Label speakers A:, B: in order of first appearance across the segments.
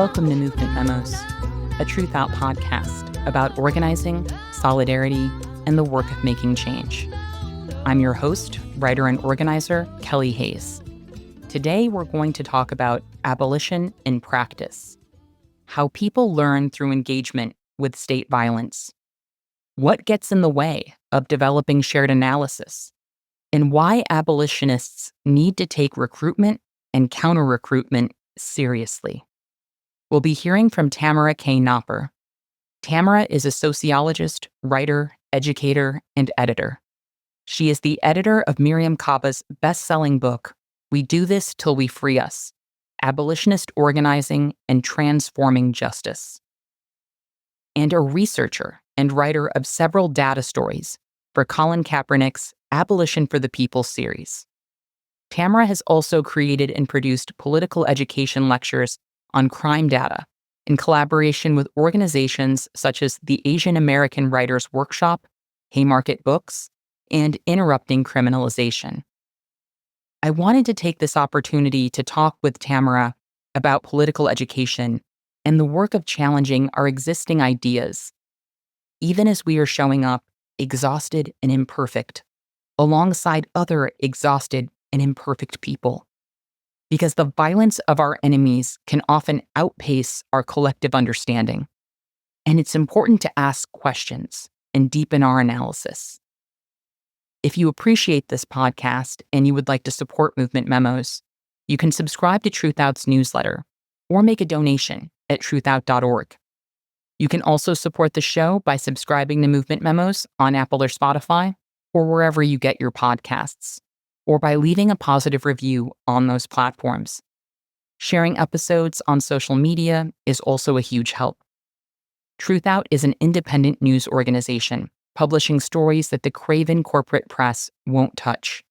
A: Welcome to Movement Memos, a Truthout podcast about organizing, solidarity, and the work of making change. I'm your host, writer, and organizer, Kelly Hayes. Today, we're going to talk about abolition in practice, how people learn through engagement with state violence, what gets in the way of developing shared analysis, and why abolitionists need to take recruitment and counter-recruitment seriously. We'll be hearing from Tamara Nopper. Tamara is a sociologist, writer, educator, and editor. She is the editor of Miriam Kaba's best-selling book, We Do This Till We Free Us: Abolitionist Organizing and Transforming Justice, and a researcher and writer of several data stories for Colin Kaepernick's Abolition for the People series. Tamara has also created and produced political education lectures on crime data in collaboration with organizations such as the Asian American Writers Workshop, Haymarket Books, and Interrupting Criminalization. I wanted to take this opportunity to talk with Tamara about political education and the work of challenging our existing ideas, even as we are showing up exhausted and imperfect, alongside other exhausted and imperfect people. Because the violence of our enemies can often outpace our collective understanding. And it's important to ask questions and deepen our analysis. If you appreciate this podcast and you would like to support Movement Memos, you can subscribe to Truthout's newsletter or make a donation at truthout.org. You can also support the show by subscribing to Movement Memos on Apple or Spotify or wherever you get your podcasts, or by leaving a positive review on those platforms. Sharing episodes on social media is also a huge help. Truthout is an independent news organization publishing stories that the craven corporate press won't touch.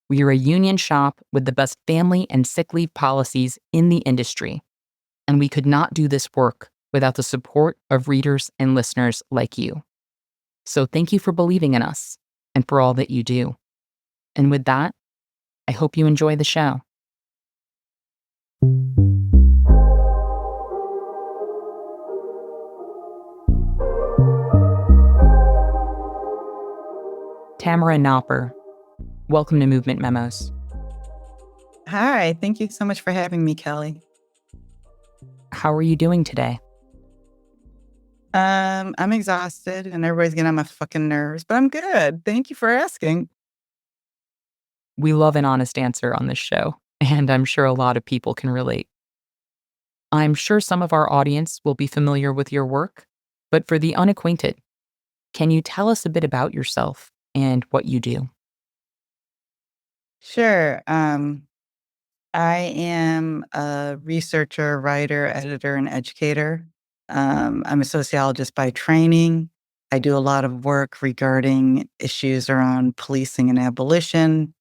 A: We are a union shop with the best family and sick leave policies in the industry, and we could not do this work without the support of readers and listeners like you. So thank you for believing in us and for all that you do. And with that, I hope you enjoy the show. Tamara Nopper, welcome to Movement Memos.
B: Hi, thank you so much for having me, Kelly.
A: How are you doing today?
B: I'm exhausted and everybody's getting on my fucking nerves, but I'm good. Thank you for asking.
A: We love an honest answer on this show, and I'm sure a lot of people can relate. I'm sure some of our audience will be familiar with your work, but for the unacquainted, can you tell us a bit about yourself and what you do?
B: Sure. I am a researcher, writer, editor, and educator. I'm a sociologist by training. I do a lot of work regarding issues around policing and abolition.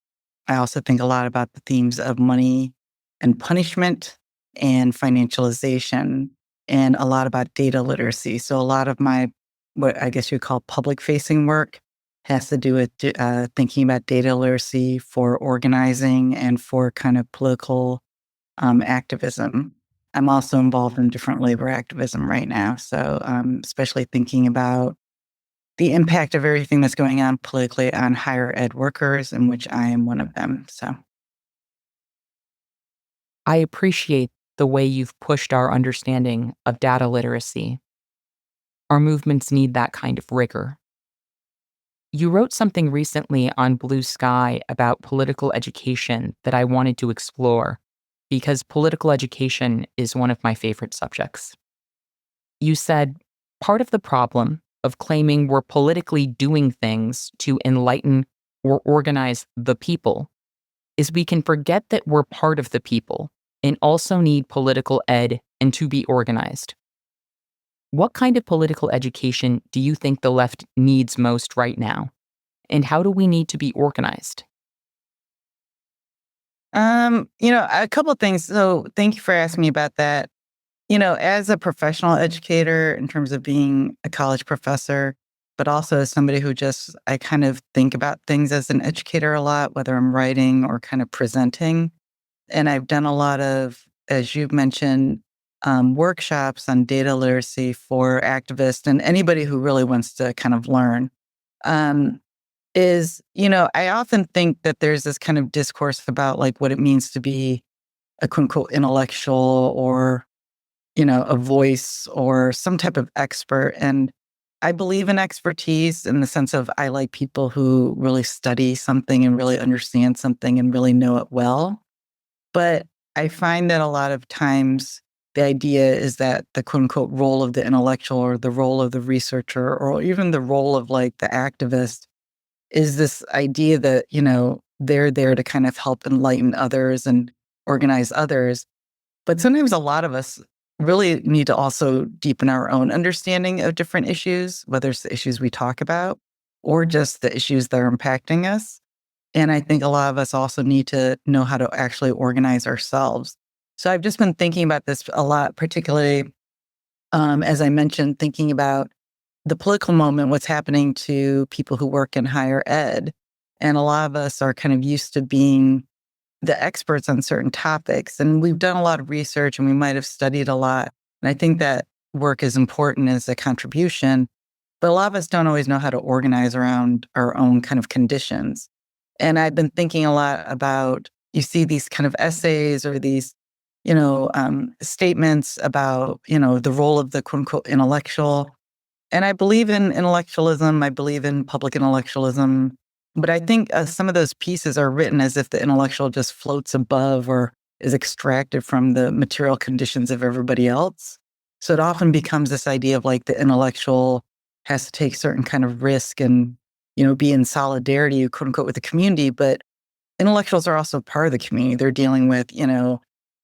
B: I also think a lot about the themes of money and punishment and financialization, and a lot about data literacy. So a lot of my, what I guess you would call public-facing work, has to do with thinking about data literacy for organizing and for kind of political activism. I'm also involved in different labor activism right now. So especially thinking about the impact of everything that's going on politically on higher ed workers, in which I am one of them. So
A: I appreciate the way you've pushed our understanding of data literacy. Our movements need that kind of rigor. You wrote something recently on Blue Sky about political education that I wanted to explore because political education is one of my favorite subjects. You said, part of the problem of claiming we're politically doing things to enlighten or organize the people is we can forget that we're part of the people and also need political ed and to be organized. What kind of political education do you think the left needs most right now? And how do we need to be organized?
B: A couple of things. So thank you for asking me about that. As a professional educator, in terms of being a college professor, but also as somebody who I kind of think about things as an educator a lot, whether I'm writing or kind of presenting. And I've done a lot of, as you've mentioned, workshops on data literacy for activists and anybody who really wants to kind of learn. Um, I often think that there's this kind of discourse about like what it means to be a quote unquote intellectual or, a voice or some type of expert. And I believe in expertise in the sense of I like people who really study something and really understand something and really know it well. But I find that a lot of times the idea is that the quote unquote role of the intellectual or the role of the researcher or even the role of like the activist is this idea that, they're there to kind of help enlighten others and organize others. But sometimes a lot of us really need to also deepen our own understanding of different issues, whether it's the issues we talk about or just the issues that are impacting us. And I think a lot of us also need to know how to actually organize ourselves. So I've just been thinking about this a lot, particularly as I mentioned, thinking about the political moment, what's happening to people who work in higher ed. And a lot of us are kind of used to being the experts on certain topics. And we've done a lot of research and we might have studied a lot. And I think that work is important as a contribution, but a lot of us don't always know how to organize around our own kind of conditions. And I've been thinking a lot about, you see these kind of essays or these, statements about, the role of the quote unquote intellectual. And I believe in intellectualism. I believe in public intellectualism. But I think some of those pieces are written as if the intellectual just floats above or is extracted from the material conditions of everybody else. So it often becomes this idea of like the intellectual has to take certain kind of risk and, be in solidarity, quote unquote, with the community. But intellectuals are also part of the community. They're dealing with,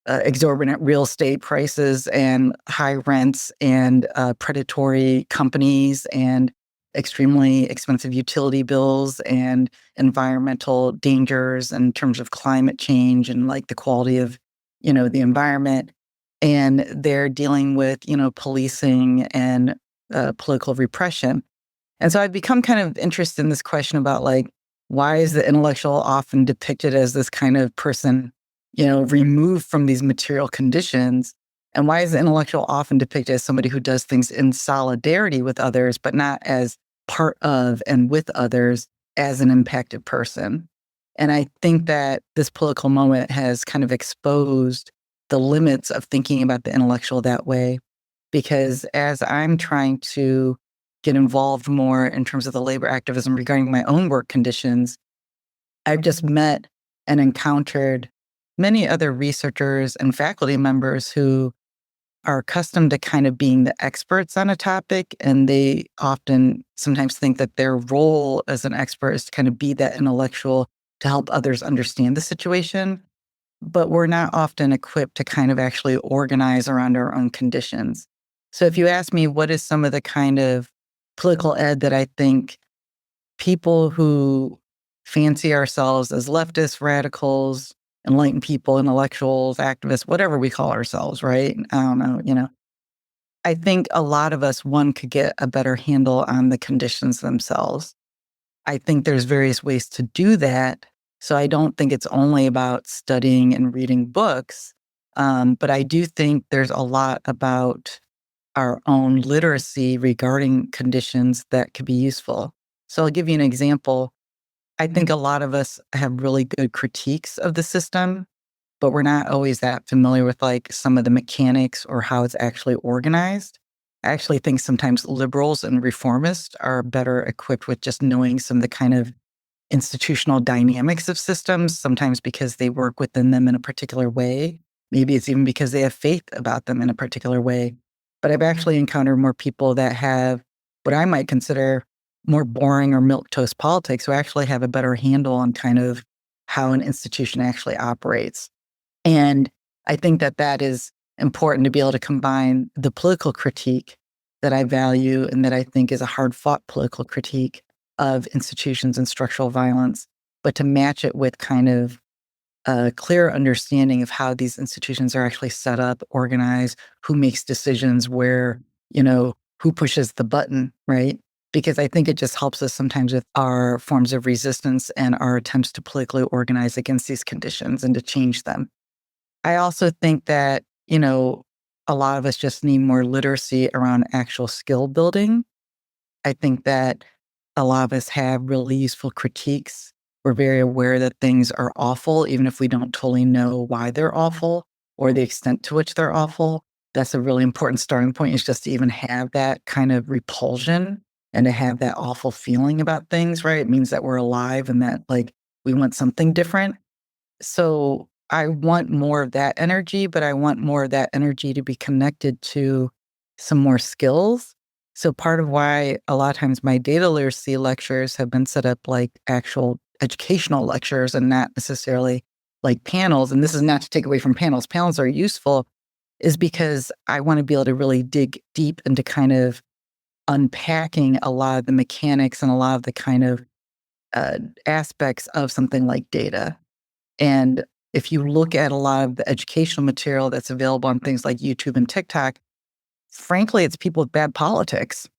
B: exorbitant real estate prices and high rents and predatory companies and extremely expensive utility bills and environmental dangers in terms of climate change and like the quality of, the environment. And they're dealing with, policing and political repression. And so I've become kind of interested in this question about like, why is the intellectual often depicted as this kind of person, removed from these material conditions? And why is the intellectual often depicted as somebody who does things in solidarity with others, but not as part of and with others as an impacted person? And I think that this political moment has kind of exposed the limits of thinking about the intellectual that way. Because as I'm trying to get involved more in terms of the labor activism regarding my own work conditions, I've just met and encountered many other researchers and faculty members who are accustomed to kind of being the experts on a topic. And they often sometimes think that their role as an expert is to kind of be that intellectual to help others understand the situation. But we're not often equipped to kind of actually organize around our own conditions. So if you ask me, what is some of the kind of political ed that I think people who fancy ourselves as leftists, radicals, enlightened people, intellectuals, activists, whatever we call ourselves, right? I don't know, I think a lot of us, one, could get a better handle on the conditions themselves. I think there's various ways to do that. So I don't think it's only about studying and reading books. But I do think there's a lot about our own literacy regarding conditions that could be useful. So I'll give you an example. I think a lot of us have really good critiques of the system, but we're not always that familiar with like some of the mechanics or how it's actually organized. I actually think sometimes liberals and reformists are better equipped with just knowing some of the kind of institutional dynamics of systems, sometimes because they work within them in a particular way. Maybe it's even because they have faith about them in a particular way. But I've actually encountered more people that have what I might consider more boring or milquetoast politics who actually have a better handle on kind of how an institution actually operates. And I think that that is important to be able to combine the political critique that I value and that I think is a hard fought political critique of institutions and structural violence, but to match it with kind of a clear understanding of how these institutions are actually set up, organized, who makes decisions, where, who pushes the button, right? Because I think it just helps us sometimes with our forms of resistance and our attempts to politically organize against these conditions and to change them. I also think that, a lot of us just need more literacy around actual skill building. I think that a lot of us have really useful critiques. We're very aware that things are awful, even if we don't totally know why they're awful or the extent to which they're awful. That's a really important starting point, is just to even have that kind of repulsion and to have that awful feeling about things, right? It means that we're alive and that, like, we want something different. So I want more of that energy, but I want more of that energy to be connected to some more skills. So part of why a lot of times my data literacy lectures have been set up like actual educational lectures and not necessarily like panels. And this is not to take away from panels. Panels are useful, is because I want to be able to really dig deep into kind of unpacking a lot of the mechanics and a lot of the kind of aspects of something like data. And if you look at a lot of the educational material that's available on things like YouTube and TikTok, frankly, it's people with bad politics.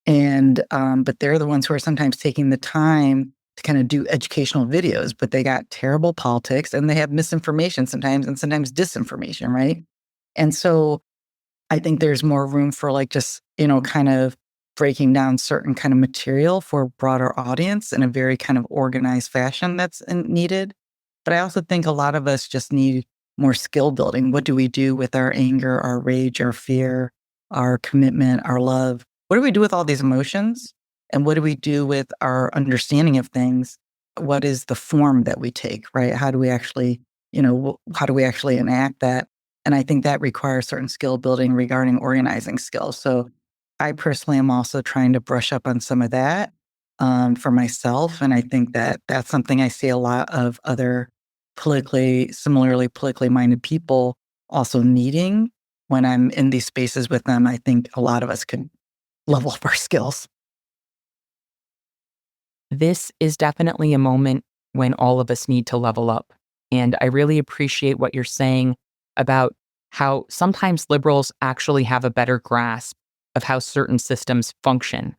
B: And but they're the ones who are sometimes taking the time to kind of do educational videos, but they got terrible politics and they have misinformation sometimes and sometimes disinformation, right? And so I think there's more room for like just, kind of breaking down certain kind of material for a broader audience in a very kind of organized fashion that's needed. But I also think a lot of us just need more skill building. What do we do with our anger, our rage, our fear, our commitment, our love? What do we do with all these emotions? And what do we do with our understanding of things? What is the form that we take, right? How do we actually, how do we actually enact that? And I think that requires certain skill building regarding organizing skills. So I personally am also trying to brush up on some of that for myself. And I think that that's something I see a lot of other similarly politically minded people also needing. When I'm in these spaces with them, I think a lot of us could level up our skills.
A: This is definitely a moment when all of us need to level up. And I really appreciate what you're saying about how sometimes liberals actually have a better grasp of how certain systems function,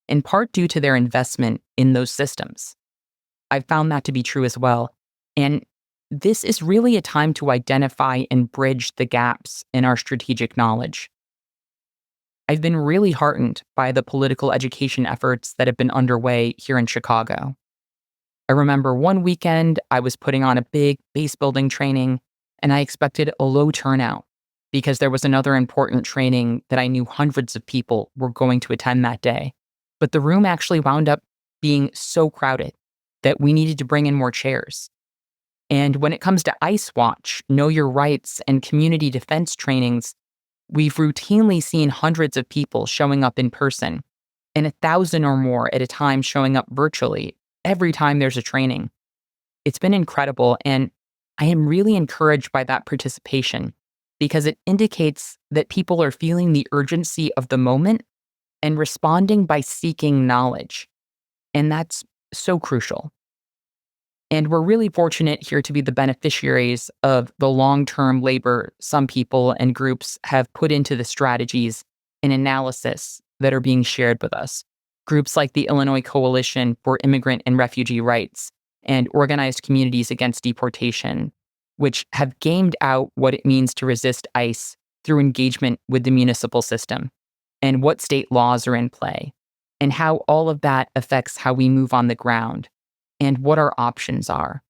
A: in part due to their investment in those systems. I've found that to be true as well. And this is really a time to identify and bridge the gaps in our strategic knowledge. I've been really heartened by the political education efforts that have been underway here in Chicago. I remember one weekend I was putting on a big base building training, and I expected a low turnout because there was another important training that I knew hundreds of people were going to attend that day. But the room actually wound up being so crowded that we needed to bring in more chairs. And when it comes to Ice Watch, Know Your Rights, and community defense trainings, we've routinely seen hundreds of people showing up in person and 1,000 or more at a time showing up virtually every time there's a training. It's been incredible, and I am really encouraged by that participation because it indicates that people are feeling the urgency of the moment and responding by seeking knowledge. And that's so crucial. And we're really fortunate here to be the beneficiaries of the long-term labor some people and groups have put into the strategies and analysis that are being shared with us. Groups like the Illinois Coalition for Immigrant and Refugee Rights and Organized Communities Against Deportation, which have gamed out what it means to resist ICE through engagement with the municipal system and what state laws are in play, and how all of that affects how we move on the ground and what our options are.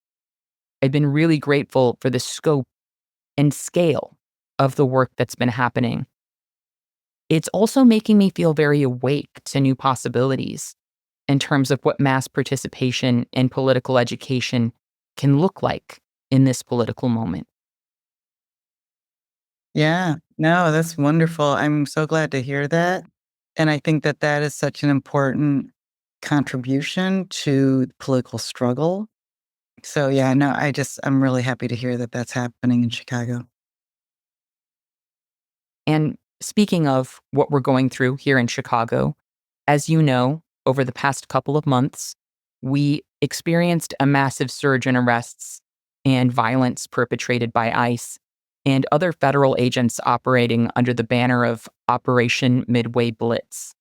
A: I've been really grateful for the scope and scale of the work that's been happening. It's also making me feel very awake to new possibilities in terms of what mass participation in political education can look like in this political moment.
B: Yeah, no, that's wonderful. I'm so glad to hear that. And I think that that is such an important contribution to the political struggle. So, yeah, no, I'm really happy to hear that that's happening in Chicago.
A: And speaking of what we're going through here in Chicago, as you know, over the past couple of months, we experienced a massive surge in arrests and violence perpetrated by ICE and other federal agents operating under the banner of Operation Midway Blitz.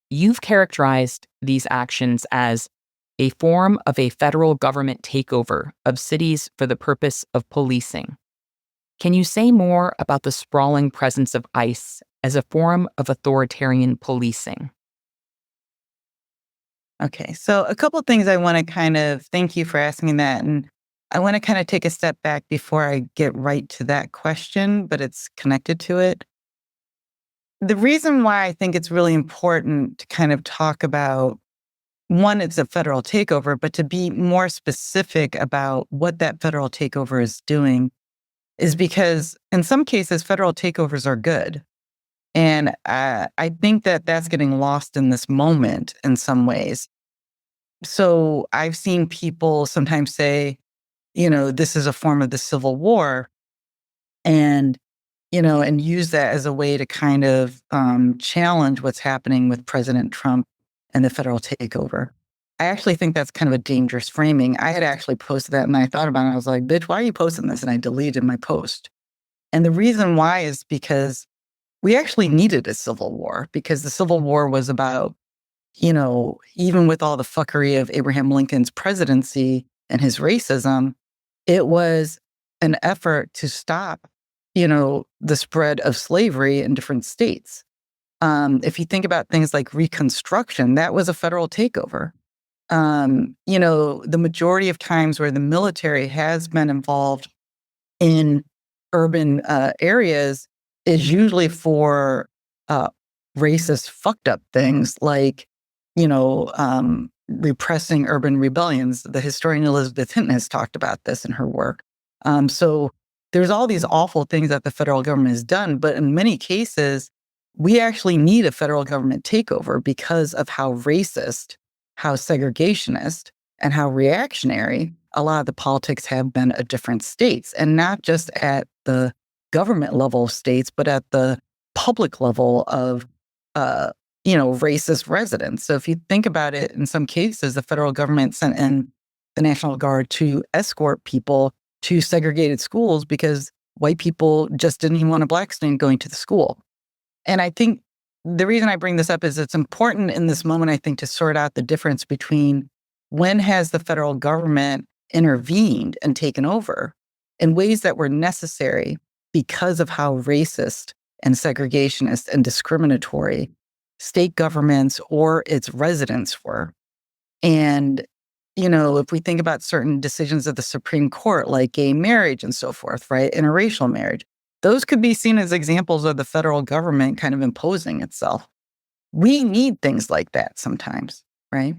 A: You've characterized these actions as a form of a federal government takeover of cities for the purpose of policing. Can you say more about the sprawling presence of ICE as a form of authoritarian policing?
B: Okay, so a couple things I want to kind of thank you for asking that. And I want to kind of take a step back before I get right to that question, but it's connected to it. The reason why I think it's really important to kind of talk about one, it's a federal takeover, but to be more specific about what that federal takeover is doing is because in some cases, federal takeovers are good. And I think that that's getting lost in this moment in some ways. So I've seen people sometimes say, this is a form of the Civil War, and and use that as a way to kind of challenge what's happening with President Trump and the federal takeover. I actually think that's kind of a dangerous framing. I had actually posted that and I thought about it. I was like, bitch, why are you posting this? And I deleted my post. And the reason why is because we actually needed a civil war, because the Civil War was about, even with all the fuckery of Abraham Lincoln's presidency and his racism, it was an effort to stop, the spread of slavery in different states. If you think about things like Reconstruction, that was a federal takeover. The majority of times where the military has been involved in urban areas is usually for uh, racist, fucked up things like, repressing urban rebellions. The historian Elizabeth Hinton has talked about this in her work. So there's all these awful things that the federal government has done, but in many cases, we actually need a federal government takeover because of how racist, how segregationist, and how reactionary a lot of the politics have been at different states, and not just at the government level of states, but at the public level of, uh, racist residents. So if you think about it, in some cases, the federal government sent in the National Guard to escort people to segregated schools because white people just didn't even want a black student going to the school. And I think the reason I bring this up is it's important in this moment, I think, to sort out the difference between when has the federal government intervened and taken over in ways that were necessary because of how racist and segregationist and discriminatory state governments or its residents were. And, if we think about certain decisions of the Supreme Court, like gay marriage and so forth, right? Interracial marriage, those could be seen as examples of the federal government kind of imposing itself. We need things like that sometimes, right?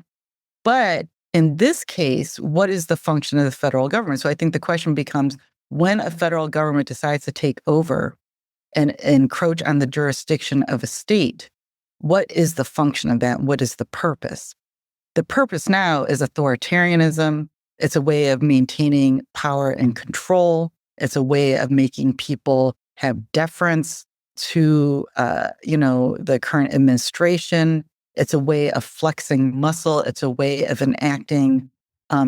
B: But in this case, what is the function of the federal government? So I think the question becomes when a federal government decides to take over and encroach on the jurisdiction of a state, what is the function of that? What is the purpose? The purpose now is authoritarianism. It's a way of maintaining power and control. It's a way of making people have deference to, the current administration. It's a way of flexing muscle. It's a way of enacting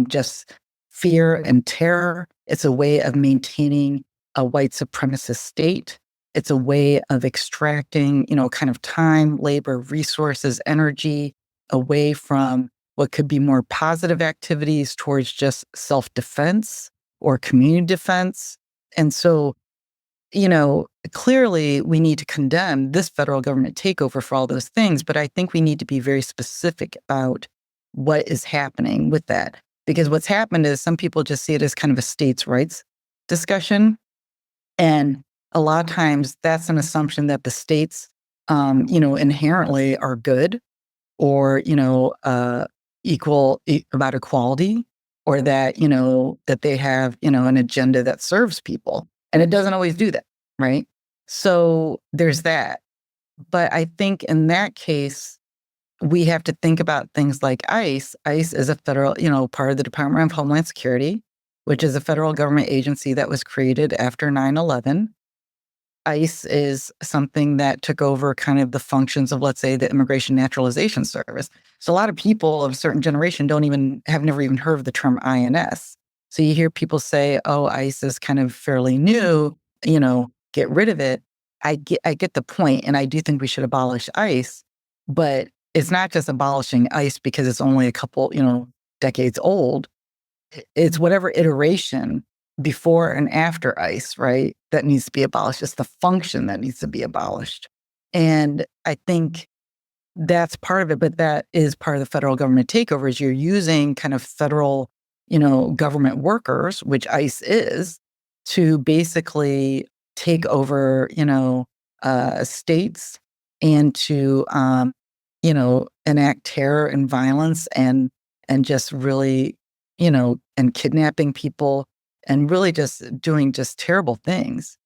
B: just fear and terror. It's a way of maintaining a white supremacist state. It's a way of extracting, kind of time, labor, resources, energy away from what could be more positive activities towards just self-defense or community defense. And so, clearly we need to condemn this federal government takeover for all those things, but I think we need to be very specific about what is happening with that. Because what's happened is some people just see it as kind of a states' rights discussion. And a lot of times that's an assumption that the states, inherently are good or, about equality, or that, that they have, an agenda that serves people. And it doesn't always do that, right? So there's that. But I think in that case, we have to think about things like ICE. ICE is a federal, part of the Department of Homeland Security, which is a federal government agency that was created after 9/11. ICE is something that took over kind of the functions of, let's say, the Immigration Naturalization Service. So a lot of people of a certain generation have never even heard of the term INS. So you hear people say, "Oh, ICE is kind of fairly new, get rid of it." I get the point, and I do think we should abolish ICE, but it's not just abolishing ICE because it's only a couple, decades old. It's whatever iteration before and after ICE, right? That needs to be abolished. It's the function that needs to be abolished. And I think that's part of it, but that is part of the federal government takeover is you're using kind of federal, government workers, which ICE is, to basically take over, states and to, enact terror and violence and just really, and kidnapping people and really just doing just terrible things.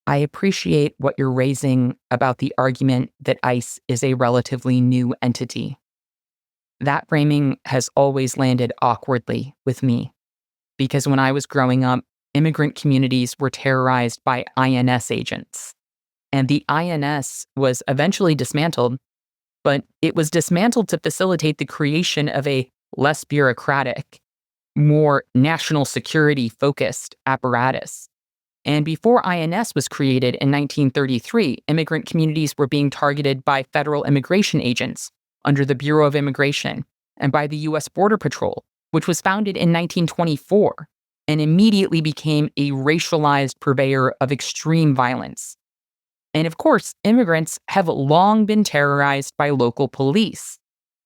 A: I appreciate what you're raising about the argument that ICE is a relatively new entity. That framing has always landed awkwardly with me because when I was growing up, immigrant communities were terrorized by INS agents. And the INS was eventually dismantled, but it was dismantled to facilitate the creation of a less bureaucratic, more national security focused apparatus. And before INS was created in 1933, immigrant communities were being targeted by federal immigration agents under the Bureau of Immigration and by the U.S. Border Patrol, which was founded in 1924 and immediately became a racialized purveyor of extreme violence. And of course, immigrants have long been terrorized by local police.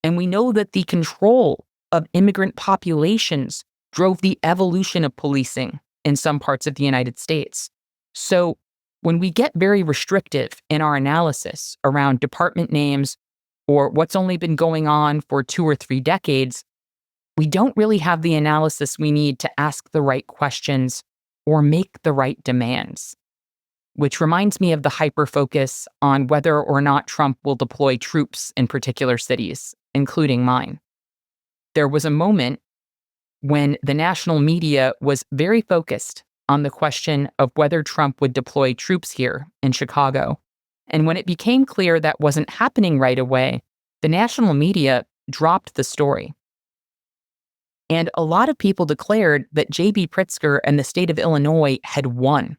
A: And we know that the control of immigrant populations drove the evolution of policing in some parts of the United States. So when we get very restrictive in our analysis around department names or what's only been going on for 2 or 3 decades, we don't really have the analysis we need to ask the right questions or make the right demands. Which reminds me of the hyper-focus on whether or not Trump will deploy troops in particular cities, including mine. There was a moment when the national media was very focused on the question of whether Trump would deploy troops here in Chicago. And when it became clear that wasn't happening right away, the national media dropped the story. And a lot of people declared that J.B. Pritzker and the state of Illinois had won.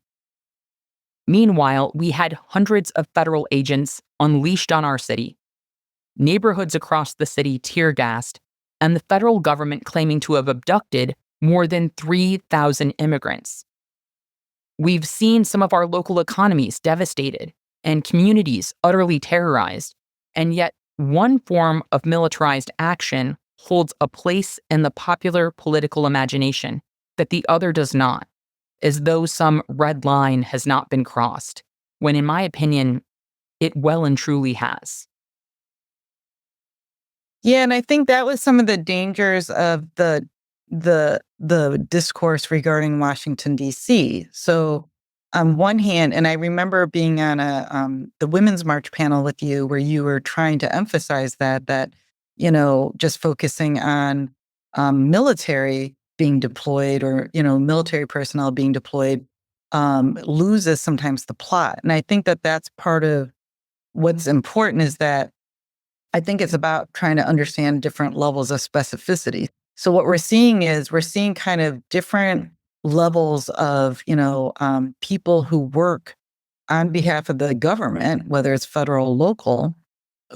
A: Meanwhile, we had hundreds of federal agents unleashed on our city, neighborhoods across the city tear-gassed, and the federal government claiming to have abducted more than 3,000 immigrants. We've seen some of our local economies devastated and communities utterly terrorized, and yet one form of militarized action holds a place in the popular political imagination that the other does not, as though some red line has not been crossed, when in my opinion, it well and truly has.
B: Yeah, and I think that was some of the dangers of the discourse regarding Washington, D.C. So on one hand, and I remember being on the Women's March panel with you where you were trying to emphasize that, just focusing on military being deployed or, military personnel being deployed loses sometimes the plot. And I think that that's part of what's important is that I think it's about trying to understand different levels of specificity. So what we're seeing is we're seeing kind of different levels of, people who work on behalf of the government, whether it's federal or local,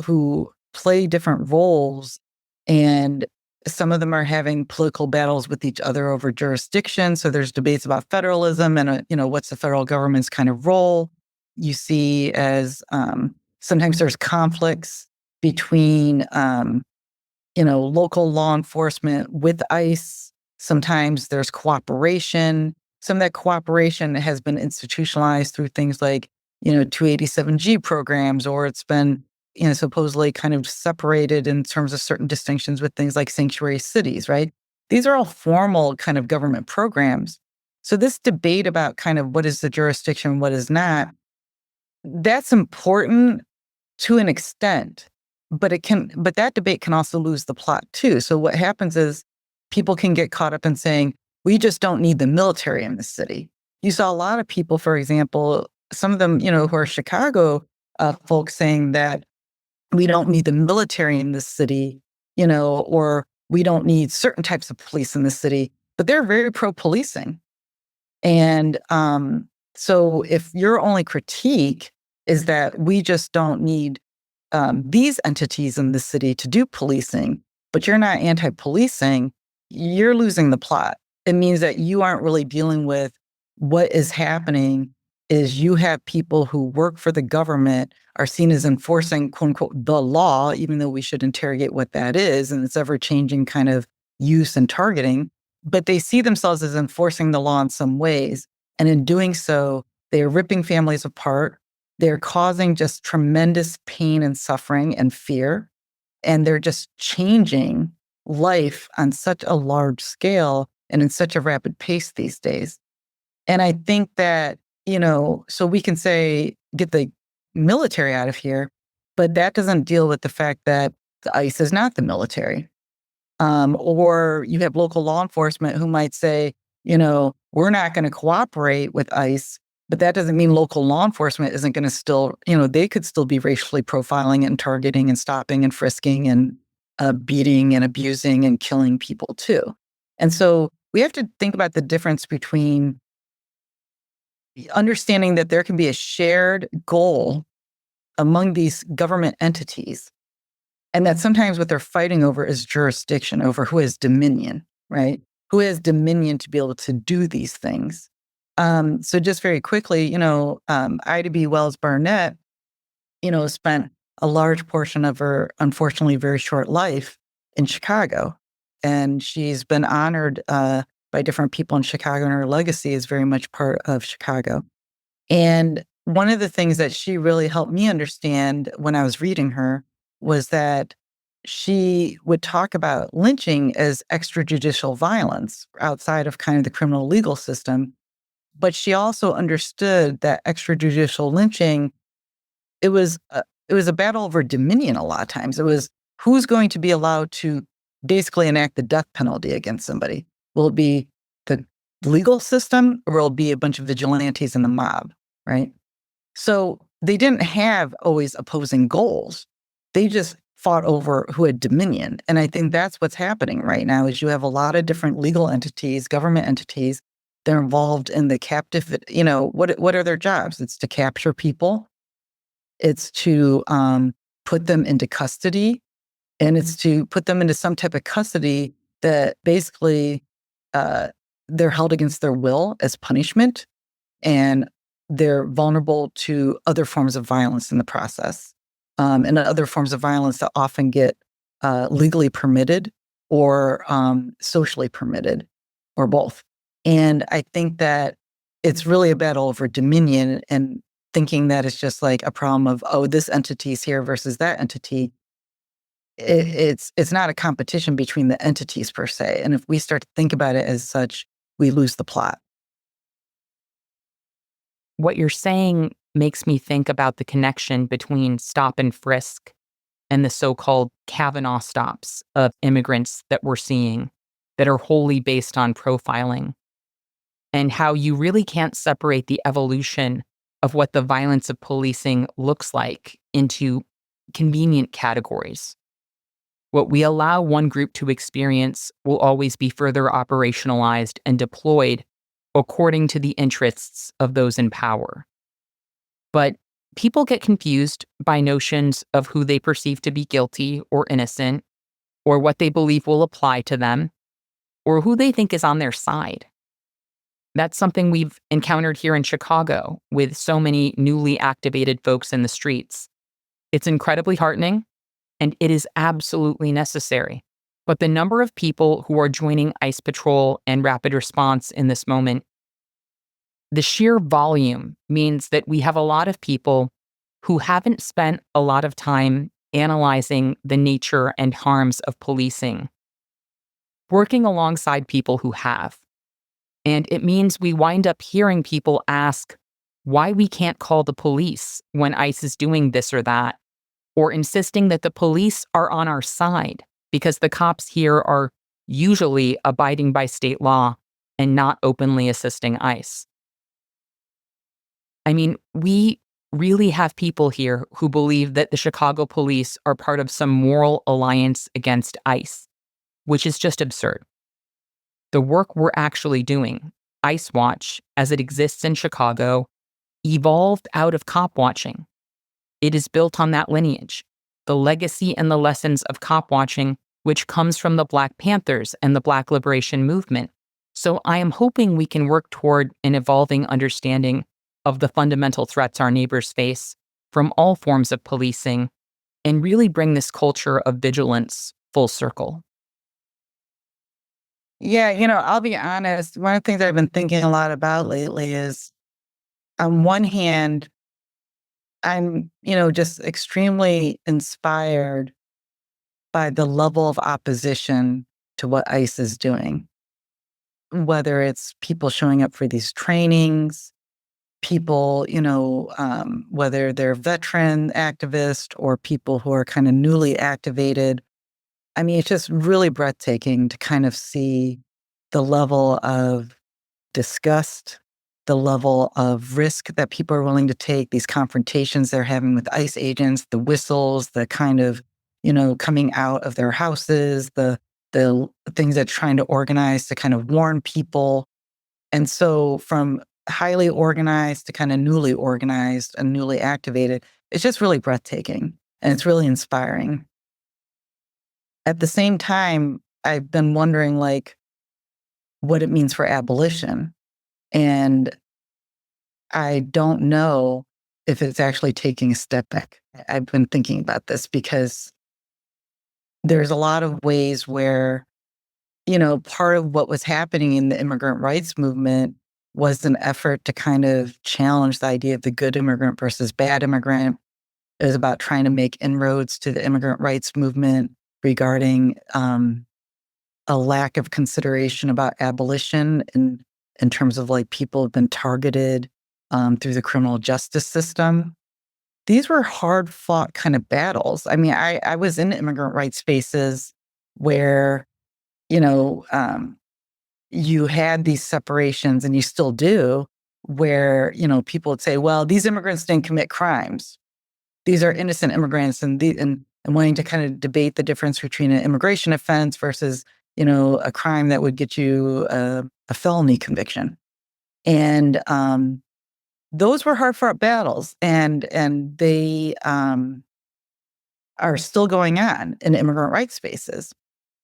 B: who play different roles. And some of them are having political battles with each other over jurisdiction. So there's debates about federalism and, what's the federal government's kind of role. You see as sometimes there's conflicts between, local law enforcement with ICE. Sometimes there's cooperation. Some of that cooperation has been institutionalized through things like, 287G programs, or it's been, supposedly kind of separated in terms of certain distinctions with things like sanctuary cities, right? These are all formal kind of government programs. So this debate about kind of what is the jurisdiction, what is not, that's important to an extent, but that debate can also lose the plot too. So what happens is people can get caught up in saying, we just don't need the military in the city. You saw a lot of people, for example, some of them, who are Chicago folks saying that we don't need the military in this city, or we don't need certain types of police in the city, but they're very pro-policing. And so if your only critique is that we just don't need these entities in the city to do policing, but you're not anti-policing, you're losing the plot. It means that you aren't really dealing with what is happening is you have people who work for the government are seen as enforcing, quote unquote, the law, even though we should interrogate what that is. And it's ever changing kind of use and targeting. But they see themselves as enforcing the law in some ways. And in doing so, they're ripping families apart. They're causing just tremendous pain and suffering and fear. And they're just changing life on such a large scale and in such a rapid pace these days. And I think that, so we can say, get the military out of here, but that doesn't deal with the fact that the ICE is not the military. Or you have local law enforcement who might say, we're not going to cooperate with ICE, but that doesn't mean local law enforcement isn't going to still, they could still be racially profiling and targeting and stopping and frisking and beating and abusing and killing people too. And so we have to think about the difference between understanding that there can be a shared goal among these government entities, and that sometimes what they're fighting over is jurisdiction, over who has dominion, right? Who has dominion to be able to do these things. So just very quickly, Ida B. Wells Barnett, spent a large portion of her, unfortunately, very short life in Chicago. And she's been honored by different people in Chicago, and her legacy is very much part of Chicago. And one of the things that she really helped me understand when I was reading her was that she would talk about lynching as extrajudicial violence outside of kind of the criminal legal system. But she also understood that extrajudicial lynching, it was a battle over dominion a lot of times. It was who's going to be allowed to basically enact the death penalty against somebody. Will it be the legal system, or will it be a bunch of vigilantes in the mob, right? So they didn't have always opposing goals. They just fought over who had dominion. And I think that's what's happening right now is you have a lot of different legal entities, government entities, they're involved in the captive, what are their jobs? It's to capture people. It's to put them into custody, and it's to put them into some type of custody that basically they're held against their will as punishment, and they're vulnerable to other forms of violence in the process, and other forms of violence that often get legally permitted or socially permitted, or both. And I think that it's really a battle over dominion, and thinking that it's just like a problem of, oh, this entity's here versus that entity. It's not a competition between the entities per se. And if we start to think about it as such, we lose the plot.
A: What you're saying makes me think about the connection between stop and frisk and the so-called Kavanaugh stops of immigrants that we're seeing that are wholly based on profiling, and how you really can't separate the evolution of what the violence of policing looks like into convenient categories. What we allow one group to experience will always be further operationalized and deployed according to the interests of those in power. But people get confused by notions of who they perceive to be guilty or innocent, or what they believe will apply to them, or who they think is on their side. That's something we've encountered here in Chicago with so many newly activated folks in the streets. It's incredibly heartening, and it is absolutely necessary. But the number of people who are joining ICE Patrol and Rapid Response in this moment, the sheer volume means that we have a lot of people who haven't spent a lot of time analyzing the nature and harms of policing, working alongside people who have. And it means we wind up hearing people ask why we can't call the police when ICE is doing this or that, or insisting that the police are on our side because the cops here are usually abiding by state law and not openly assisting ICE. I mean, we really have people here who believe that the Chicago police are part of some moral alliance against ICE, which is just absurd. The work we're actually doing, ICE Watch, as it exists in Chicago, evolved out of cop watching. It is built on that lineage, the legacy and the lessons of cop watching, which comes from the Black Panthers and the Black Liberation Movement. So I am hoping we can work toward an evolving understanding of the fundamental threats our neighbors face from all forms of policing and really bring this culture of vigilance full circle.
B: Yeah, I'll be honest. One of the things I've been thinking a lot about lately is, on one hand, I'm, just extremely inspired by the level of opposition to what ICE is doing, whether it's people showing up for these trainings, people, whether they're veteran activists or people who are kind of newly activated. I mean, it's just really breathtaking to kind of see the level of disgust, the level of risk that people are willing to take, these confrontations they're having with ICE agents, the whistles, the kind of, coming out of their houses, the things they're trying to organize to kind of warn people. And so from highly organized to kind of newly organized and newly activated, it's just really breathtaking and it's really inspiring. At the same time, I've been wondering like what it means for abolition. And I don't know if it's actually taking a step back. I've been thinking about this because there's a lot of ways where, part of what was happening in the immigrant rights movement was an effort to kind of challenge the idea of the good immigrant versus bad immigrant. It was about trying to make inroads to the immigrant rights movement regarding a lack of consideration about abolition in terms of like people have been targeted through the criminal justice system. These were hard fought kind of battles. I mean, I was in immigrant rights spaces where, you know, um, you had these separations and you still do, where, people would say, well, these immigrants didn't commit crimes. These are innocent immigrants, and wanting to kind of debate the difference between an immigration offense versus, a crime that would get you a felony conviction. And those were hard fought battles, and they are still going on in immigrant rights spaces.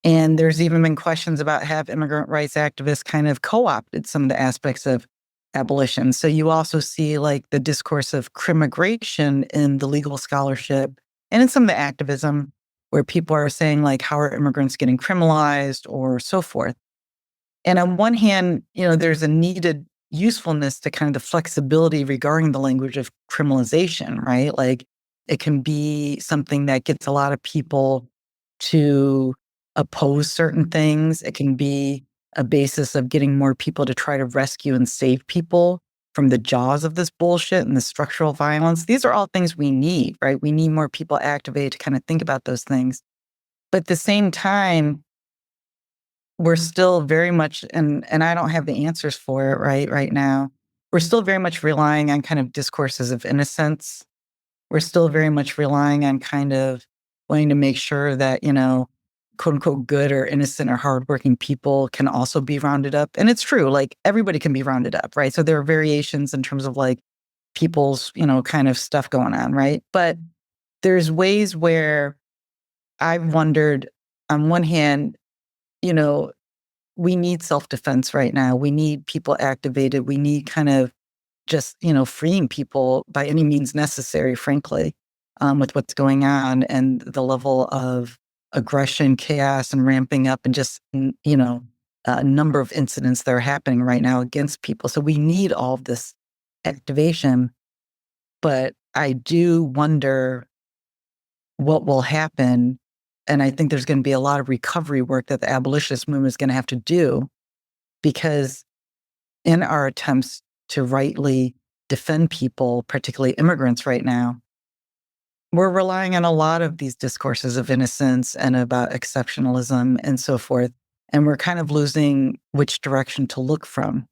B: And there's even been questions about have immigrant rights activists kind of co-opted some of the aspects of abolition. So you also see like the discourse of crimmigration in the legal scholarship and in some of the activism where people are saying like, how are immigrants getting criminalized or so forth. And on one hand, there's a needed usefulness to kind of the flexibility regarding the language of criminalization, right? Like it can be something that gets a lot of people to oppose certain things. It can be a basis of getting more people to try to rescue and save people from the jaws of this bullshit and the structural violence. These are all things we need, right? We need more people activated to kind of think about those things. But at the same time, we're still very much, and I don't have the answers for it right now. We're still very much relying on kind of discourses of innocence. We're still very much relying on kind of wanting to make sure that, quote unquote good or innocent or hardworking people can also be rounded up. And it's true, like everybody can be rounded up, right? So there are variations in terms of like people's, kind of stuff going on, right? But there's ways where I've wondered, on one hand, you know, we need self-defense right now. We need people activated. We need kind of just, freeing people by any means necessary, frankly, with what's going on and the level of aggression, chaos, and ramping up and just, a number of incidents that are happening right now against people. So we need all of this activation. But I do wonder what will happen. And I think there's going to be a lot of recovery work that the abolitionist movement is going to have to do, because in our attempts to rightly defend people, particularly immigrants right now, we're relying on a lot of these discourses of innocence and about exceptionalism and so forth. And we're kind of losing which direction to look from.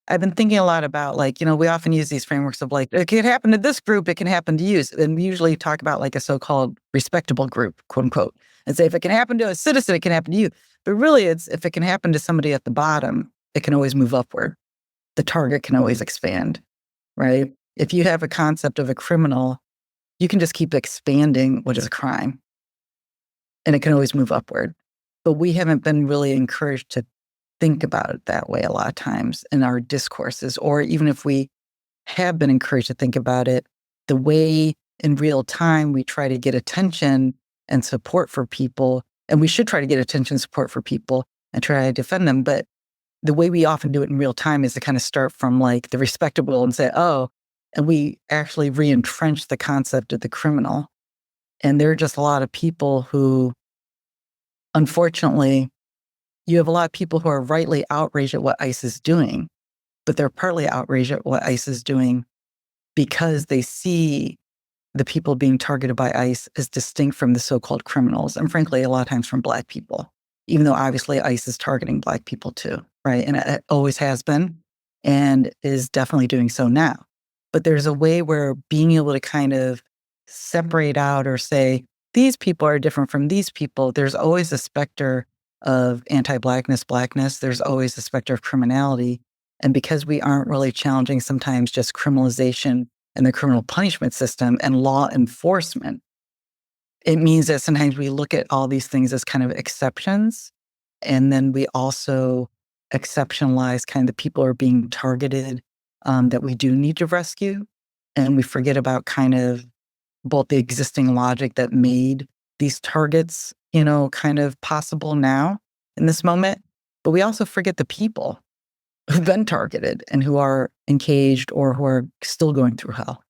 B: I've been thinking a lot about like, we often use these frameworks of like, it can happen to this group, it can happen to you. And we usually talk about like a so-called respectable group, quote unquote, and say, if it can happen to a citizen, it can happen to you. But really it's, if it can happen to somebody at the bottom, it can always move upward. The target can always expand, right? If you have a concept of a criminal, you can just keep expanding what is a crime and it can always move upward. But we haven't been really encouraged to think about it that way a lot of times in our discourses, or even if we have been encouraged to think about it, the way in real time we try to get attention and support for people, and we should try to get attention and support for people and try to defend them. But the way we often do it in real time is to kind of start from like the respectable and say, oh, and we actually re-entrench the concept of the criminal. And there are just a lot of people who, unfortunately, you have a lot of people who are rightly outraged at what ICE is doing, but they're partly outraged at what ICE is doing because they see the people being targeted by ICE as distinct from the so-called criminals, and frankly, a lot of times from Black people, even though obviously ICE is targeting Black people too, right? And it always has been and is definitely doing so now. But there's a way where being able to kind of separate out or say, these people are different from these people, there's always a specter of anti-Blackness, Blackness, there's always a specter of criminality. And because we aren't really challenging sometimes just criminalization and the criminal punishment system and law enforcement, it means that sometimes we look at all these things as kind of exceptions. And then we also exceptionalize kind of the people who are being targeted that we do need to rescue. And we forget about kind of both the existing logic that made these targets, kind of possible now in this moment. But we also forget the people who've been targeted and who are engaged or who are still going through hell.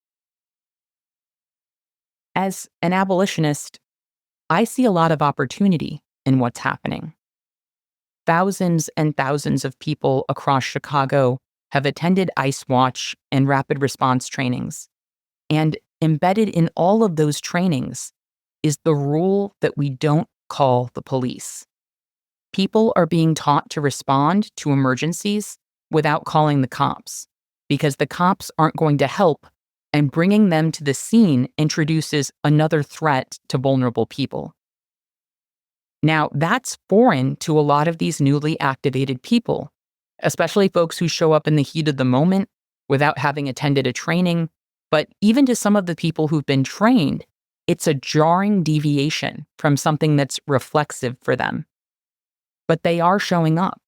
A: As an abolitionist, I see a lot of opportunity in what's happening. Thousands and thousands of people across Chicago have attended ICE Watch and rapid response trainings. And embedded in all of those trainings is the rule that we don't call the police. People are being taught to respond to emergencies without calling the cops, because the cops aren't going to help, and bringing them to the scene introduces another threat to vulnerable people. Now, that's foreign to a lot of these newly activated people, especially folks who show up in the heat of the moment without having attended a training. But even to some of the people who've been trained, it's a jarring deviation from something that's reflexive for them. But they are showing up,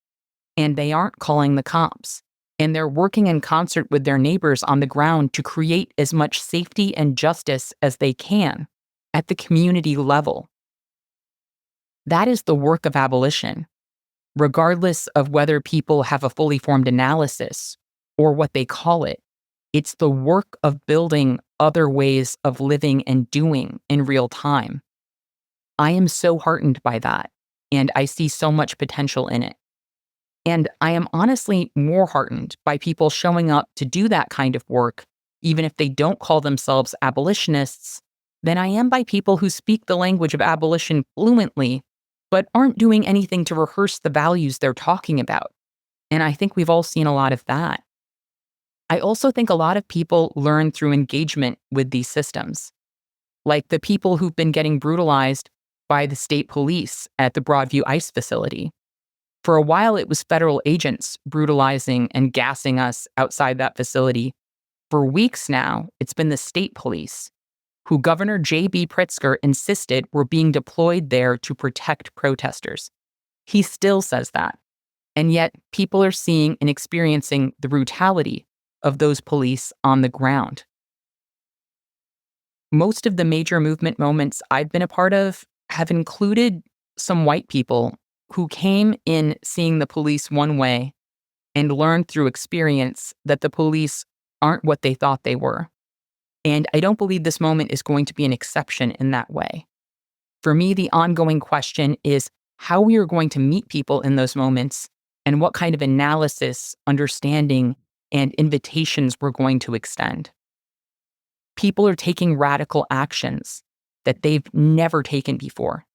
A: and they aren't calling the cops, and they're working in concert with their neighbors on the ground to create as much safety and justice as they can at the community level. That is the work of abolition, regardless of whether people have a fully formed analysis or what they call it. It's the work of building other ways of living and doing in real time. I am so heartened by that, and I see so much potential in it. And I am honestly more heartened by people showing up to do that kind of work, even if they don't call themselves abolitionists, than I am by people who speak the language of abolition fluently, but aren't doing anything to rehearse the values they're talking about. And I think we've all seen a lot of that. I also think a lot of people learn through engagement with these systems, like the people who've been getting brutalized by the state police at the Broadview ICE facility. For a while, it was federal agents brutalizing and gassing us outside that facility. For weeks now, it's been the state police, who Governor J.B. Pritzker insisted were being deployed there to protect protesters. He still says that. And yet, people are seeing and experiencing the brutality of those police on the ground. Most of the major movement moments I've been a part of have included some white people who came in seeing the police one way and learned through experience that the police aren't what they thought they were. And I don't believe this moment is going to be an exception in that way. For me, the ongoing question is how we are going to meet people in those moments and what kind of analysis, understanding, and invitations we're going to extend. People are taking radical actions that they've never taken before.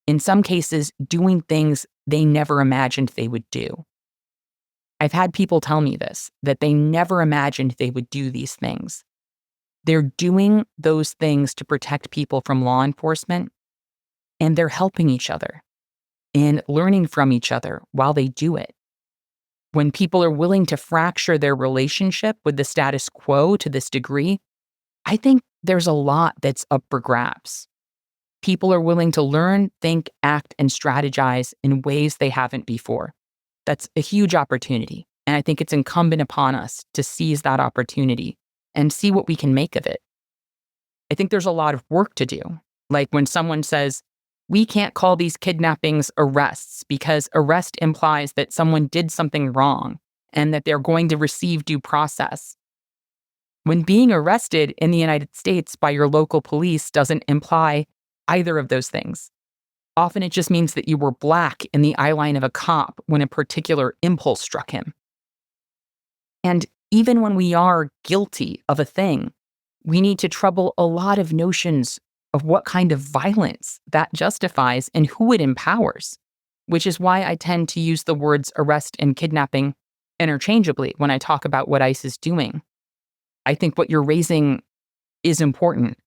A: In some cases, doing things they never imagined they would do. I've had people tell me this, that they never imagined they would do these things. They're doing those things to protect people from law enforcement, and they're helping each other and learning from each other while they do it. When people are willing to fracture their relationship with the status quo to this degree, I think there's a lot that's up for grabs. People are willing to learn, think, act, and strategize in ways they haven't before. That's a huge opportunity. And I think it's incumbent upon us to seize that opportunity and see what we can make of it. I think there's a lot of work to do. Like when someone says, we can't call these kidnappings arrests because arrest implies that someone did something wrong and that they're going to receive due process. When being arrested in the United States by your local police doesn't imply either of those things. Often it just means that you were black in the eye line of a cop when a particular impulse struck him. And even when we are guilty of a thing, we need to trouble a lot of notions of what kind of violence that justifies and who it empowers, which is why I tend to use the words arrest and kidnapping interchangeably when I talk about what ICE is doing. I think what you're raising is important,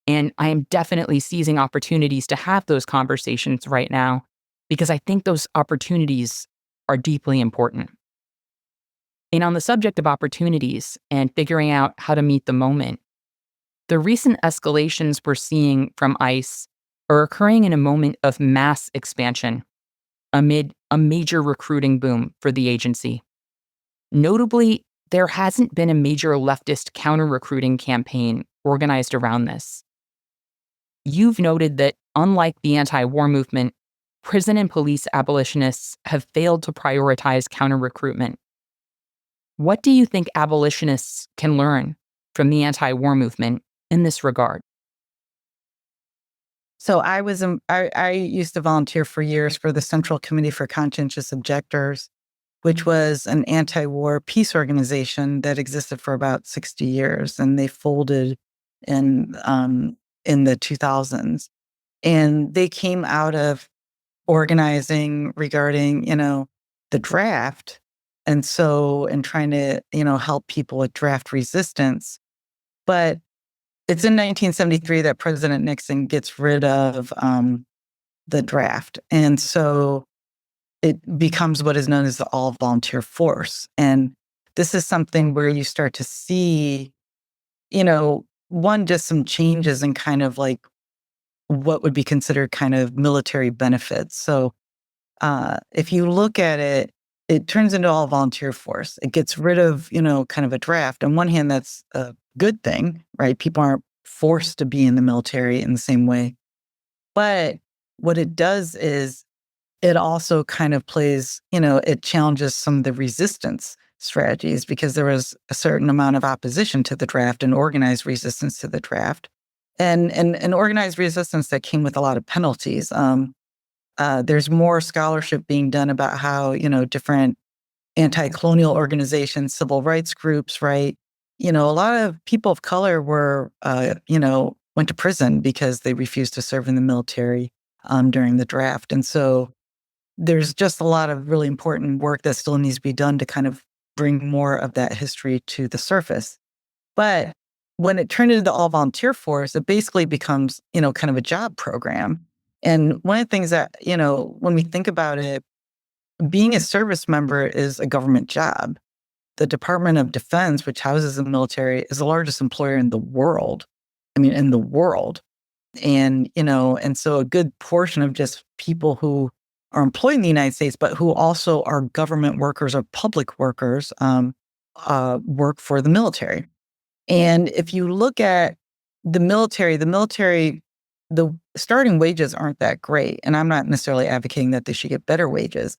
A: and I am definitely seizing opportunities to have those conversations right now because I think those opportunities are deeply important. And on the subject of opportunities and figuring out how to meet the moment, the recent escalations we're seeing from ICE are occurring in a moment of mass expansion amid a major recruiting boom for the agency. Notably, there hasn't been a major leftist counter-recruiting campaign organized around this. You've noted that, unlike the anti-war movement, prison and police abolitionists have failed to prioritize counter-recruitment. What do you think abolitionists can learn from the anti-war movement in this regard?
B: So I used to volunteer for years for the Central Committee for Conscientious Objectors, which was an anti-war peace organization that existed for about 60 years, and they folded in the 2000s. And they came out of organizing regarding, the draft. And trying to, help people with draft resistance. But it's in 1973 that President Nixon gets rid of the draft. And so it becomes what is known as the all volunteer force. And this is something where you start to see, one, just some changes in kind of like what would be considered kind of military benefits. So if you look at it, it turns into all volunteer force. It gets rid of, kind of a draft. On one hand, that's a good thing, right? People aren't forced to be in the military in the same way. But what it does is it also kind of plays, it challenges some of the resistance strategies because there was a certain amount of opposition to the draft and organized resistance to the draft and organized resistance that came with a lot of penalties. There's more scholarship being done about how, different anti-colonial organizations, civil rights groups, right? A lot of people of color were, went to prison because they refused to serve in the military during the draft. And so there's just a lot of really important work that still needs to be done to kind of bring more of that history to the surface. But when it turned into the all volunteer force, it basically becomes, kind of a job program. And one of the things that, when we think about it, being a service member is a government job. The Department of Defense, which houses the military, is the largest employer in the world. I mean, in the world. And, and so a good portion of just people who are employed in the United States, but who also are government workers or public workers, work for the military. And if you look at the military, the starting wages aren't that great. And I'm not necessarily advocating that they should get better wages,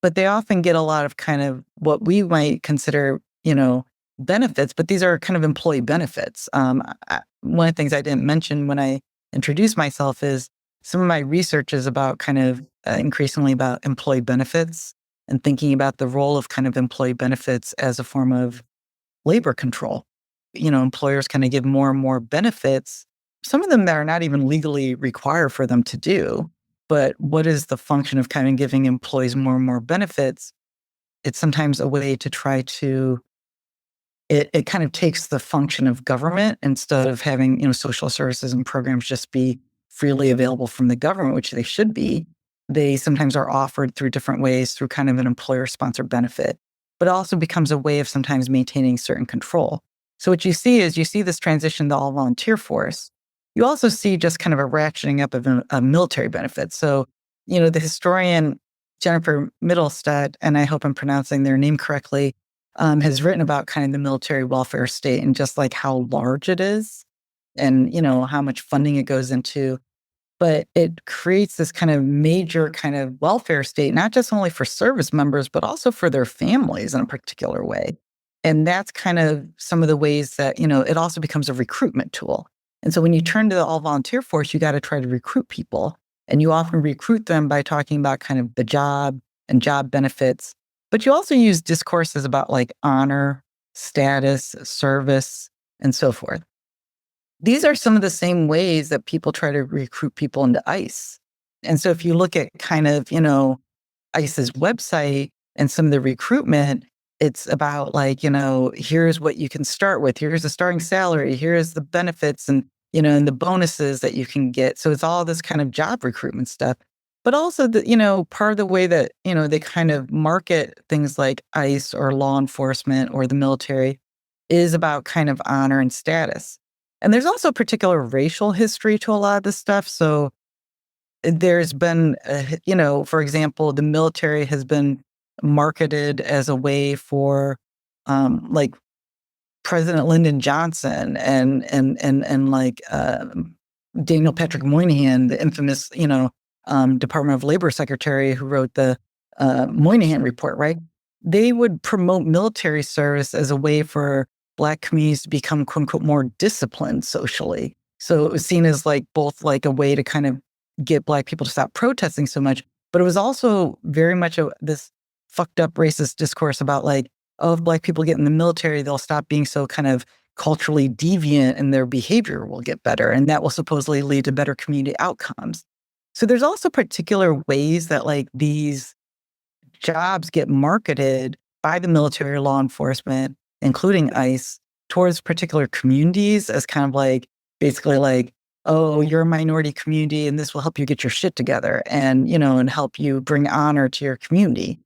B: but they often get a lot of kind of what we might consider, benefits, but these are kind of employee benefits. One of the things I didn't mention when I introduced myself is some of my research is about kind of increasingly about employee benefits and thinking about the role of kind of employee benefits as a form of labor control. Employers kind of give more and more benefits, some of them that are not even legally required for them to do. But what is the function of kind of giving employees more and more benefits? It's sometimes a way to try to, it kind of takes the function of government instead of having, social services and programs just be freely available from the government, which they should be. They sometimes are offered through different ways through kind of an employer-sponsored benefit, but it also becomes a way of sometimes maintaining certain control. So what you see is this transition to all volunteer force. you also see just kind of a ratcheting up of military benefits. So, the historian Jennifer Middlestead, and I hope I'm pronouncing their name correctly, has written about kind of the military welfare state and just like how large it is and, how much funding it goes into. But it creates this kind of major kind of welfare state, not just only for service members, but also for their families in a particular way. And that's kind of some of the ways that, it also becomes a recruitment tool. And so when you turn to the all volunteer force, you got to try to recruit people. And you often recruit them by talking about kind of the job and job benefits. But you also use discourses about like honor, status, service, and so forth. These are some of the same ways that people try to recruit people into ICE. And so if you look at kind of, ICE's website and some of the recruitment, it's about like, here's what you can start with. Here's the starting salary. Here's the benefits and the bonuses that you can get. So it's all this kind of job recruitment stuff. But also part of the way that, they kind of market things like ICE or law enforcement or the military is about kind of honor and status. And there's also particular racial history to a lot of this stuff. So there's been, for example, the military has been marketed as a way for, like President Lyndon Johnson and like Daniel Patrick Moynihan, the infamous, Department of Labor secretary who wrote the Moynihan Report, right? They would promote military service as a way for Black communities to become quote unquote more disciplined socially. So it was seen as like both like a way to kind of get Black people to stop protesting so much, but it was also very much this fucked up racist discourse about like, oh, if Black people get in the military, they'll stop being so kind of culturally deviant and their behavior will get better. And that will supposedly lead to better community outcomes. So there's also particular ways that like these jobs get marketed by the military or law enforcement, including ICE, towards particular communities as kind of like, basically like, oh, you're a minority community and this will help you get your shit together and, and help you bring honor to your community.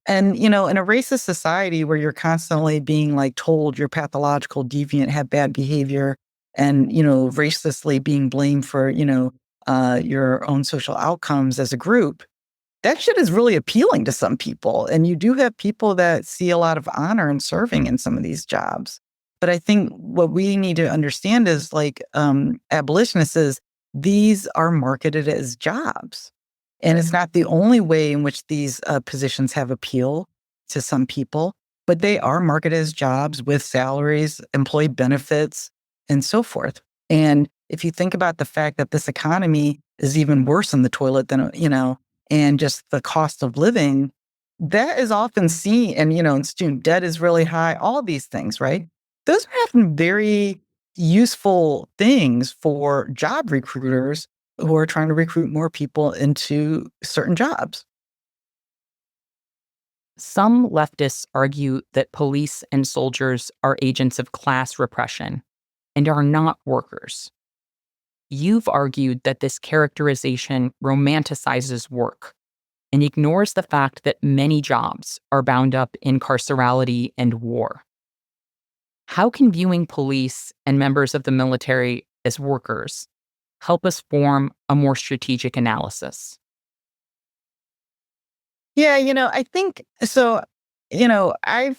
B: And, in a racist society where you're constantly being like told you're pathological, deviant, have bad behavior, and, racistly being blamed for, your own social outcomes as a group, that shit is really appealing to some people. And you do have people that see a lot of honor in serving in some of these jobs. But I think what we need to understand is like abolitionists is these are marketed as jobs. And it's not the only way in which these positions have appeal to some people, but they are marketed as jobs with salaries, employee benefits, and so forth. And if you think about the fact that this economy is even worse in the toilet than, and just the cost of living, that is often seen, and student debt is really high, all of these things, right? Those are often very useful things for job recruiters who are trying to recruit more people into certain jobs.
A: Some leftists argue that police and soldiers are agents of class repression and are not workers. You've argued that this characterization romanticizes work and ignores the fact that many jobs are bound up in carcerality and war. How can viewing police and members of the military as workers help us form a more strategic analysis?
B: Yeah, I think so, I've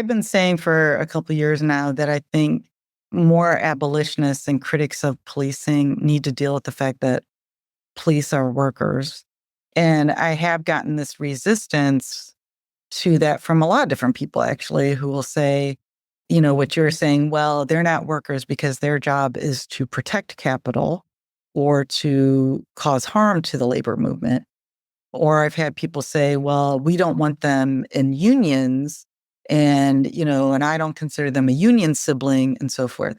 B: been saying for a couple years now that I think more abolitionists and critics of policing need to deal with the fact that police are workers. And I have gotten this resistance to that from a lot of different people actually who will say, what you're saying, well, they're not workers because their job is to protect capital or to cause harm to the labor movement. Or I've had people say, well, we don't want them in unions and I don't consider them a union sibling and so forth.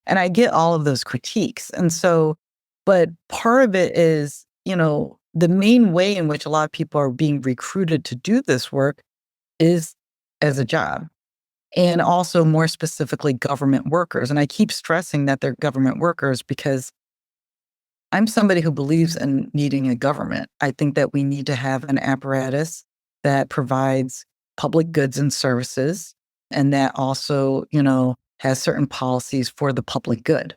B: And I get all of those critiques. And so, but part of it is, the main way in which a lot of people are being recruited to do this work is as a job. And also more specifically, government workers. And I keep stressing that they're government workers because I'm somebody who believes in needing a government. I think that we need to have an apparatus that provides public goods and services and that also, has certain policies for the public good.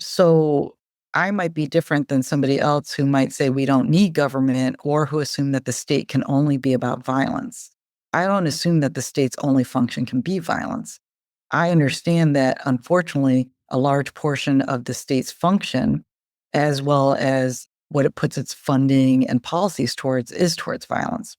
B: So I might be different than somebody else who might say we don't need government or who assume that the state can only be about violence. I don't assume that the state's only function can be violence. I understand that, unfortunately, a large portion of the state's function, as well as what it puts its funding and policies towards, is towards violence.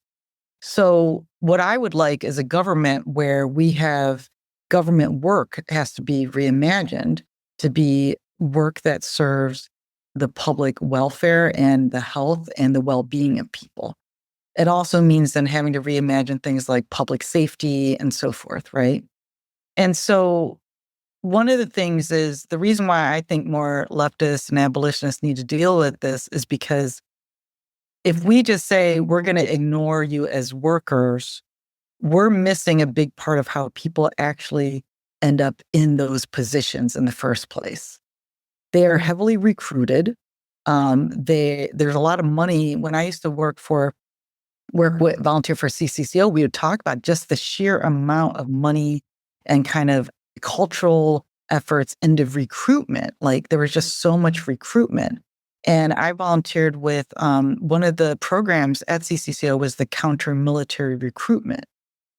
B: So, what I would like is a government where we have government work has to be reimagined to be work that serves the public welfare and the health and the well being of people. It also means then having to reimagine things like public safety and so forth, right? And so, one of the things is the reason why I think more leftists and abolitionists need to deal with this is because if we just say we're going to ignore you as workers, we're missing a big part of how people actually end up in those positions in the first place. They are heavily recruited. There's a lot of money. When I used to work with volunteer for CCCO, we would talk about just the sheer amount of money and kind of cultural efforts into recruitment. Like there was just so much recruitment. And I volunteered with one of the programs at CCCO was the counter military recruitment.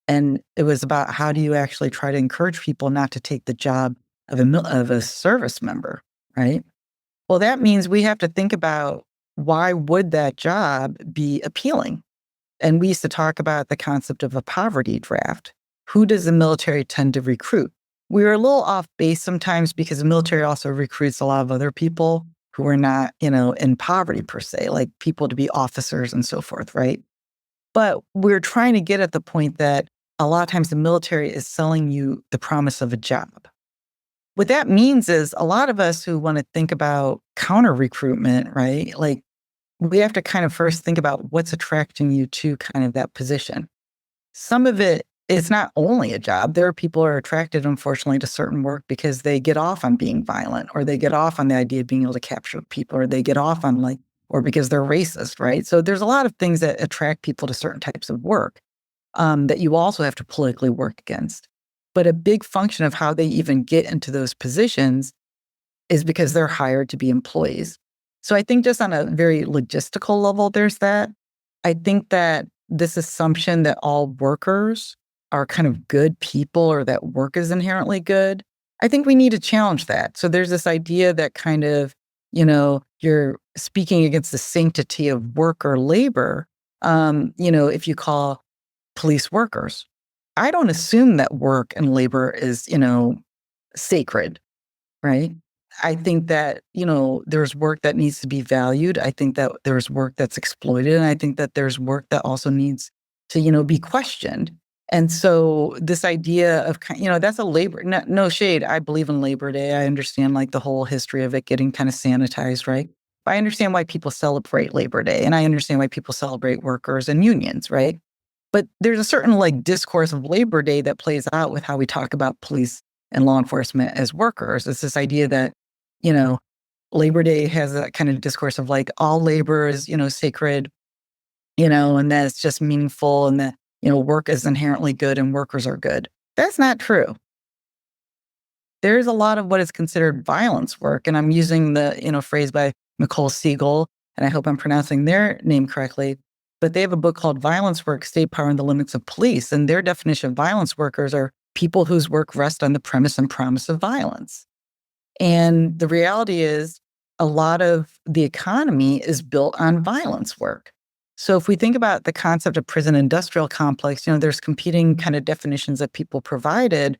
B: And it was about how do you actually try to encourage people not to take the job of a service member, right? Well, that means we have to think about why would that job be appealing? And we used to talk about the concept of a poverty draft. Who does the military tend to recruit? We were a little off base sometimes because the military also recruits a lot of other people who are not, in poverty per se, like people to be officers and so forth, right? But we're trying to get at the point that a lot of times the military is selling you the promise of a job. What that means is a lot of us who want to think about counter recruitment, right? Like we have to kind of first think about what's attracting you to kind of that position. Some of it is not only a job. There are people who are attracted, unfortunately, to certain work because they get off on being violent, or they get off on the idea of being able to capture people, or they get off on or because they're racist, right? So there's a lot of things that attract people to certain types of work that you also have to politically work against. But a big function of how they even get into those positions is because they're hired to be employees. So I think just on a very logistical level, there's that. I think that this assumption that all workers are kind of good people or that work is inherently good, I think we need to challenge that. So there's this idea that kind of, you're speaking against the sanctity of work or labor, if you call police workers. I don't assume that work and labor is, sacred, right? I think that, there's work that needs to be valued. I think that there's work that's exploited. And I think that there's work that also needs to, be questioned. And so this idea of, that's a labor, no shade. I believe in Labor Day. I understand like the whole history of it getting kind of sanitized, right? I understand why people celebrate Labor Day. And I understand why people celebrate workers and unions, right? But there's a certain like discourse of Labor Day that plays out with how we talk about police and law enforcement as workers. It's this idea that, you know, Labor Day has that kind of discourse of like all labor is, sacred, and that it's just meaningful and that, work is inherently good and workers are good. That's not true. There's a lot of what is considered violence work. And I'm using the, phrase by Nicole Siegel, and I hope I'm pronouncing their name correctly. But they have a book called Violence Work, State Power and the Limits of Police. And their definition of violence workers are people whose work rests on the premise and promise of violence. And the reality is a lot of the economy is built on violence work. So if we think about the concept of prison industrial complex, there's competing kind of definitions that people provided.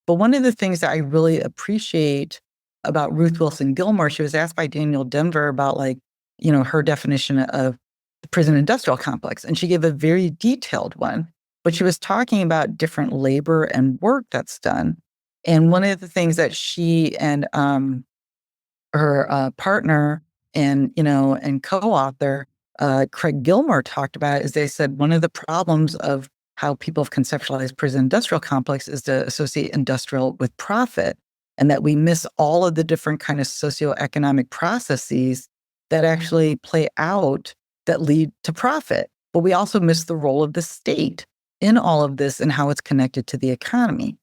B: But one of the things that I really appreciate about Ruth Wilson Gilmore, she was asked by Daniel Denver about her definition of the prison industrial complex. And she gave a very detailed one, but she was talking about different labor and work that's done. And one of the things that she and her partner and co-author Craig Gilmore talked about is they said one of the problems of how people have conceptualized prison industrial complex is to associate industrial with profit, and that we miss all of the different kind of socioeconomic processes that actually play out that lead to profit. But we also miss the role of the state in all of this and how it's connected to the economy.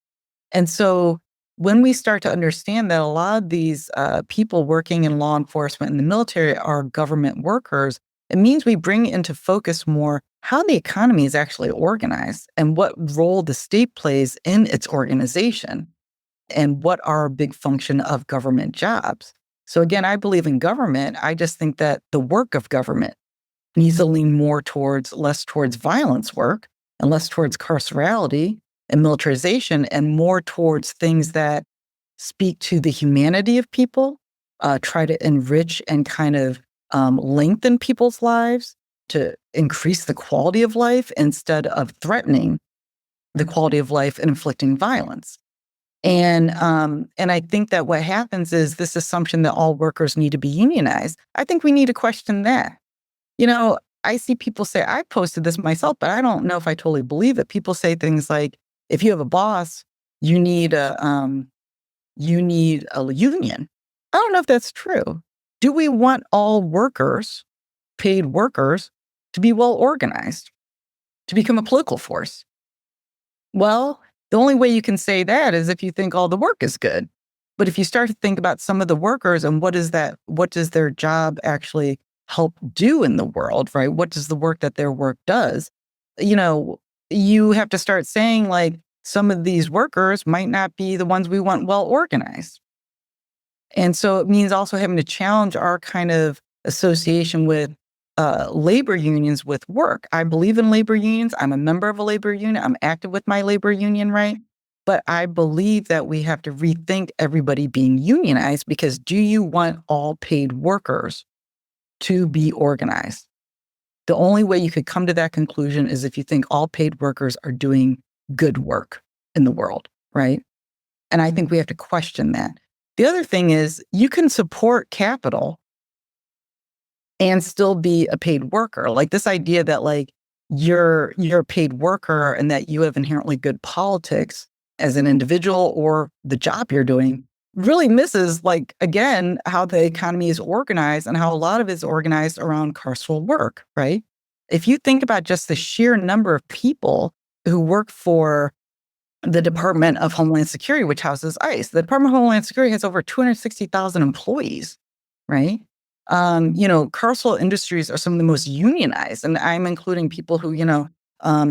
B: And so when we start to understand that a lot of these people working in law enforcement and the military are government workers, it means we bring into focus more how the economy is actually organized and what role the state plays in its organization and what are a big function of government jobs. So again, I believe in government. I just think that the work of government needs to lean less towards violence work and less towards carcerality and militarization and more towards things that speak to the humanity of people, try to enrich and kind of lengthen people's lives to increase the quality of life instead of threatening the quality of life and inflicting violence. And I think that what happens is this assumption that all workers need to be unionized. I think we need to question that. You know, I see people say, I posted this myself, but I don't know if I totally believe it. People say things like, if you have a boss, you need you need a union. I don't know if that's true. Do we want all workers, paid workers, to be well organized, to become a political force? Well, the only way you can say that is if you think all the work is good. But if you start to think about some of the workers and what does their job actually help do in the world, right? What does the work that their work does? You know, you have to start saying like some of these workers might not be the ones we want well organized. And so it means also having to challenge our kind of association with labor unions with work. I believe in labor unions. I'm a member of a labor union. I'm active with my labor union, right? But I believe that we have to rethink everybody being unionized because do you want all paid workers to be organized? The only way you could come to that conclusion is if you think all paid workers are doing good work in the world, right? And I think we have to question that. The other thing is you can support capital and still be a paid worker. Like this idea that like you're a paid worker and that you have inherently good politics as an individual or the job you're doing really misses like again how the economy is organized and how a lot of it is organized around carceral work, right? If you think about just the sheer number of people who work for the Department of Homeland Security, which houses ICE. The Department of Homeland Security has over 260,000 employees, right? Carceral industries are some of the most unionized, and I'm including people who,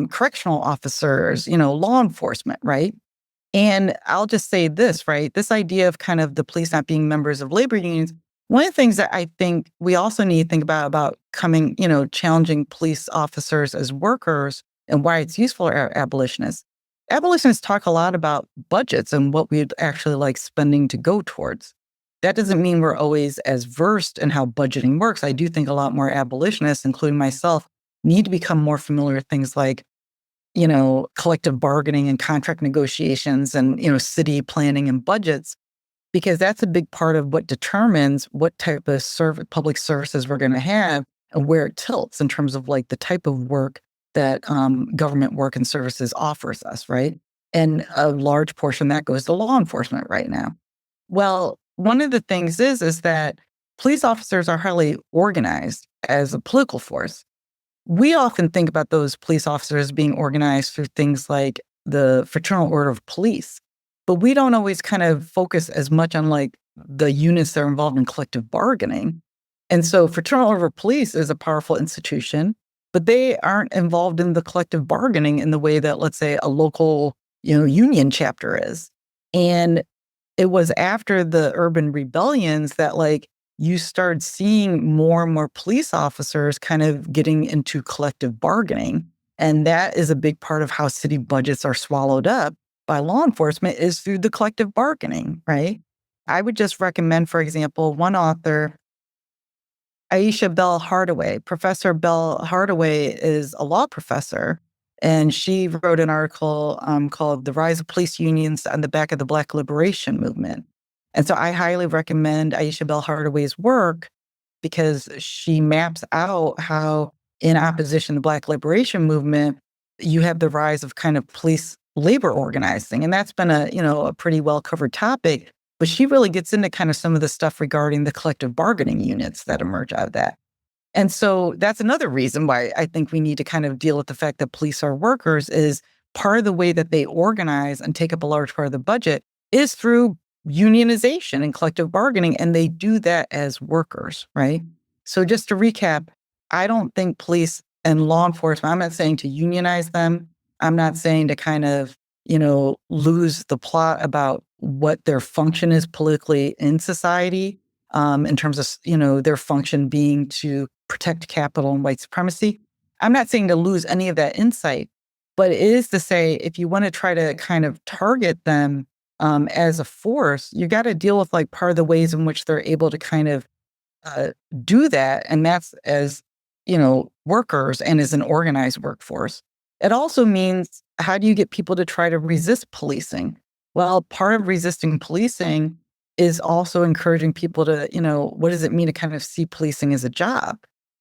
B: correctional officers, law enforcement, right? And I'll just say this, right? This idea of kind of the police not being members of labor unions, one of the things that I think we also need to think about coming, challenging police officers as workers and why it's useful for abolitionists. Abolitionists talk a lot about budgets and what we'd actually like spending to go towards. That doesn't mean we're always as versed in how budgeting works. I do think a lot more abolitionists, including myself, need to become more familiar with things like, collective bargaining and contract negotiations and, city planning and budgets, because that's a big part of what determines what type of public services we're going to have and where it tilts in terms of like the type of work that government work and services offers us, right? And a large portion of that goes to law enforcement right now. Well, one of the things is that police officers are highly organized as a political force. We often think about those police officers being organized through things like the Fraternal Order of Police, but we don't always kind of focus as much on like the units that are involved in collective bargaining. And so Fraternal Order of Police is a powerful institution, but they aren't involved in the collective bargaining in the way that, let's say, a local, union chapter is. And it was after the urban rebellions that like you start seeing more and more police officers kind of getting into collective bargaining. And that is a big part of how city budgets are swallowed up by law enforcement is through the collective bargaining, right? I would just recommend, for example, one author, Aisha Bell Hardaway. Professor Bell Hardaway is a law professor, and she wrote an article called The Rise of Police Unions on the Back of the Black Liberation Movement. And so I highly recommend Aisha Bell Hardaway's work because she maps out how, in opposition to the Black Liberation Movement, you have the rise of kind of police labor organizing. And that's been a pretty well-covered topic. But she really gets into kind of some of the stuff regarding the collective bargaining units that emerge out of that. And so that's another reason why I think we need to kind of deal with the fact that police are workers is part of the way that they organize and take up a large part of the budget is through unionization and collective bargaining, and they do that as workers, right? So just to recap, I don't think police and law enforcement, I'm not saying to unionize them. I'm not saying to kind of, lose the plot about what their function is politically in society, in terms of, their function being to protect capital and white supremacy. I'm not saying to lose any of that insight, but it is to say if you want to try to kind of target them as a force, you got to deal with like part of the ways in which they're able to kind of uh, do that. And that's as, workers and as an organized workforce. It also means how do you get people to try to resist policing? Well, part of resisting policing is also encouraging people to, what does it mean to kind of see policing as a job?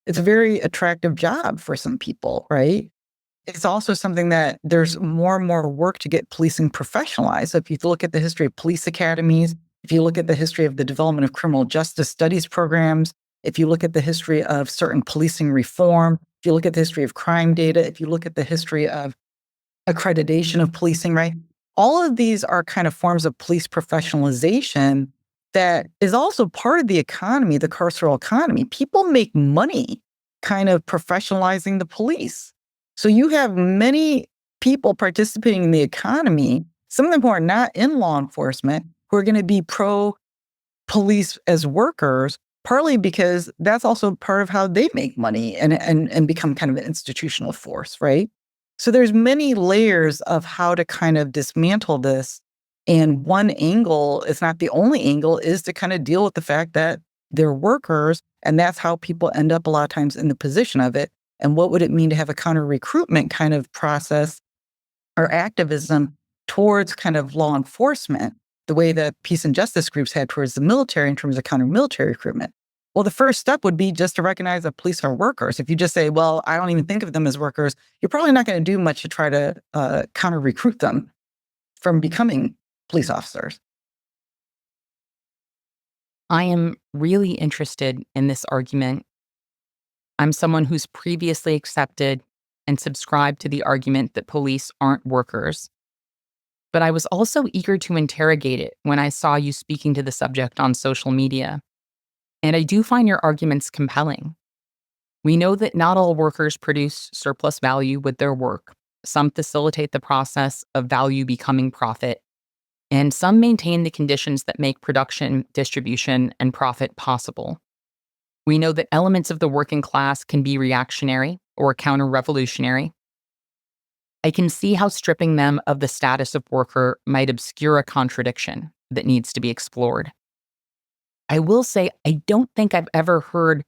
B: It's a very attractive job for some people, right? It's also something that there's more and more work to get policing professionalized. So if you look at the history of police academies, if you look at the history of the development of criminal justice studies programs, if you look at the history of certain policing reform, if you look at the history of crime data, if you look at the history of accreditation of policing, right? All of these are kind of forms of police professionalization that is also part of the economy, the carceral economy. People make money kind of professionalizing the police. So you have many people participating in the economy, some of them who are not in law enforcement, who are going to be pro police as workers, partly because that's also part of how they make money and become kind of an institutional force, right? So there's many layers of how to kind of dismantle this. And one angle, it's not the only angle, is to kind of deal with the fact that they're workers. And that's how people end up a lot of times in the position of it. And what would it mean to have a counter recruitment kind of process or activism towards kind of law enforcement, the way that peace and justice groups had towards the military in terms of counter military recruitment? Well, the first step would be just to recognize that police are workers. If you just say, well, I don't even think of them as workers, you're probably not going to do much to try to counter recruit them from becoming police officers.
A: I am really interested in this argument. I'm someone who's previously accepted and subscribed to the argument that police aren't workers. But I was also eager to interrogate it when I saw you speaking to the subject on social media. And I do find your arguments compelling. We know that not all workers produce surplus value with their work. Some facilitate the process of value becoming profit, and some maintain the conditions that make production, distribution, and profit possible. We know that elements of the working class can be reactionary or counter revolutionary. I can see how stripping them of the status of worker might obscure a contradiction that needs to be explored. I will say, I don't think I've ever heard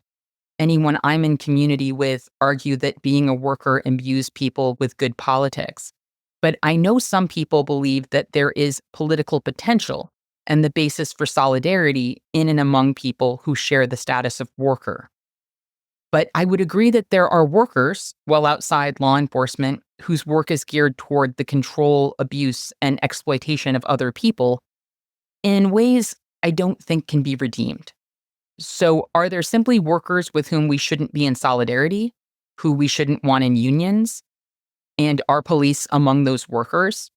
A: anyone I'm in community with argue that being a worker imbues people with good politics. But I know some people believe that there is political potential and the basis for solidarity in and among people who share the status of worker. But I would agree that there are workers, well outside law enforcement, whose work is geared toward the control, abuse, and exploitation of other people in ways I don't think can be redeemed. So, are there simply workers with whom we shouldn't be in solidarity, who we shouldn't want in unions? And are police among those workers?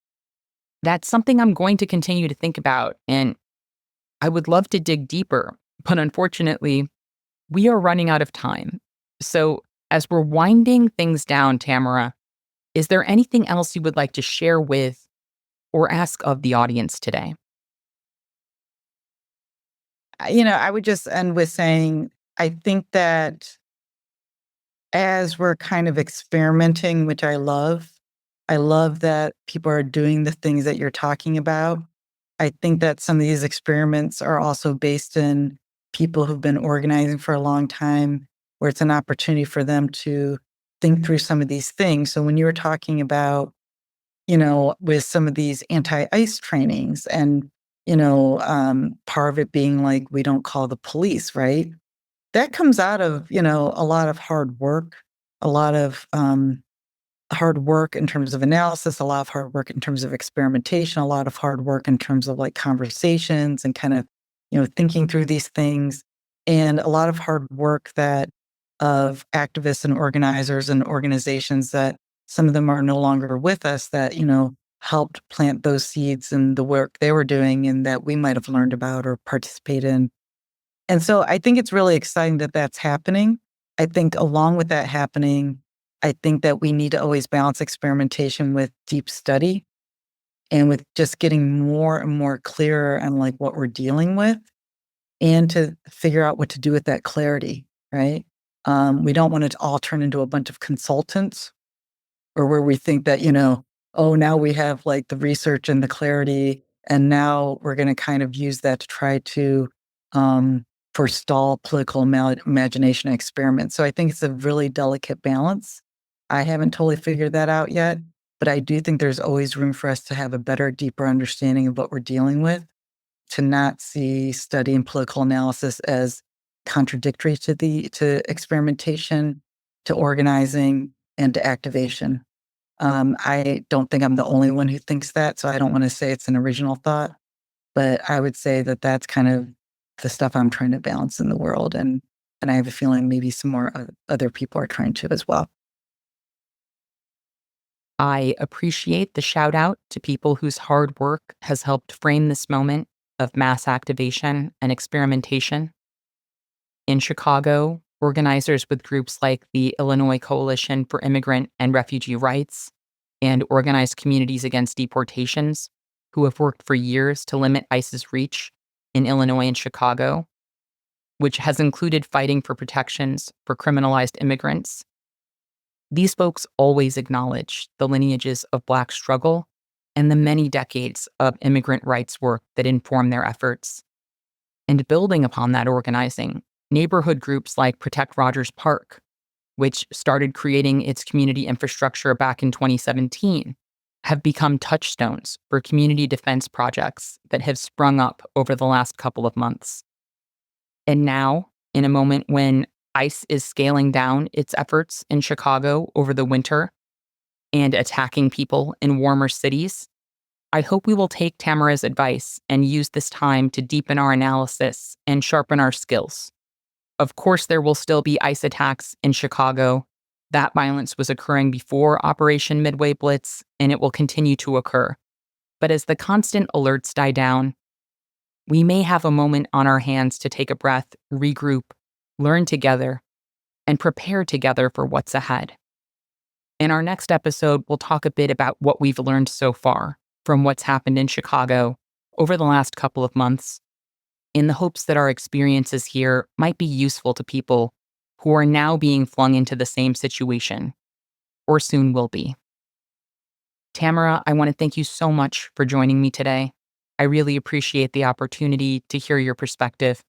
A: That's something I'm going to continue to think about, and I would love to dig deeper. But unfortunately, we are running out of time. So, as we're winding things down, Tamara, is there anything else you would like to share with or ask of the audience today?
B: I would just end with saying, I think that as we're kind of experimenting, which I love that people are doing the things that you're talking about. I think that some of these experiments are also based in people who've been organizing for a long time, where it's an opportunity for them to think through some of these things. So when you were talking about, with some of these anti-ICE trainings and, part of it being like, we don't call the police, right? That comes out of, a lot of hard work, a lot of hard work in terms of analysis, a lot of hard work in terms of experimentation, a lot of hard work in terms of like conversations and kind of, thinking through these things, and a lot of hard work that of activists and organizers and organizations that some of them are no longer with us that, helped plant those seeds in the work they were doing and that we might have learned about or participated in. And so I think it's really exciting that that's happening. I think along with that happening, I think that we need to always balance experimentation with deep study and with just getting more and more clearer on like what we're dealing with and to figure out what to do with that clarity, right? We don't want it to all turn into a bunch of consultants or where we think that, oh, now we have like the research and the clarity, and now we're going to kind of use that to try to um, forestall political imagination experiments. So I think it's a really delicate balance. I haven't totally figured that out yet, but I do think there's always room for us to have a better, deeper understanding of what we're dealing with, to not see study and political analysis as contradictory to experimentation, to organizing, and to activation. I don't think I'm the only one who thinks that, so I don't want to say it's an original thought, but I would say that that's kind of the stuff I'm trying to balance in the world, and I have a feeling maybe some more other people are trying to as well.
A: I appreciate the shout out to people whose hard work has helped frame this moment of mass activation and experimentation. In Chicago, organizers with groups like the Illinois Coalition for Immigrant and Refugee Rights and Organized Communities Against Deportations, who have worked for years to limit ICE's reach in Illinois and Chicago, which has included fighting for protections for criminalized immigrants. These folks always acknowledge the lineages of Black struggle and the many decades of immigrant rights work that inform their efforts. And building upon that organizing, neighborhood groups like Protect Rogers Park, which started creating its community infrastructure back in 2017, have become touchstones for community defense projects that have sprung up over the last couple of months. And now, in a moment when ICE is scaling down its efforts in Chicago over the winter and attacking people in warmer cities, I hope we will take Tamara's advice and use this time to deepen our analysis and sharpen our skills. Of course, there will still be ICE attacks in Chicago. That violence was occurring before Operation Midway Blitz, and it will continue to occur. But as the constant alerts die down, we may have a moment on our hands to take a breath, regroup, learn together, and prepare together for what's ahead. In our next episode, we'll talk a bit about what we've learned so far from what's happened in Chicago over the last couple of months, in the hopes that our experiences here might be useful to people who are now being flung into the same situation, or soon will be. Tamara, I want to thank you so much for joining me today. I really appreciate the opportunity to hear your perspective,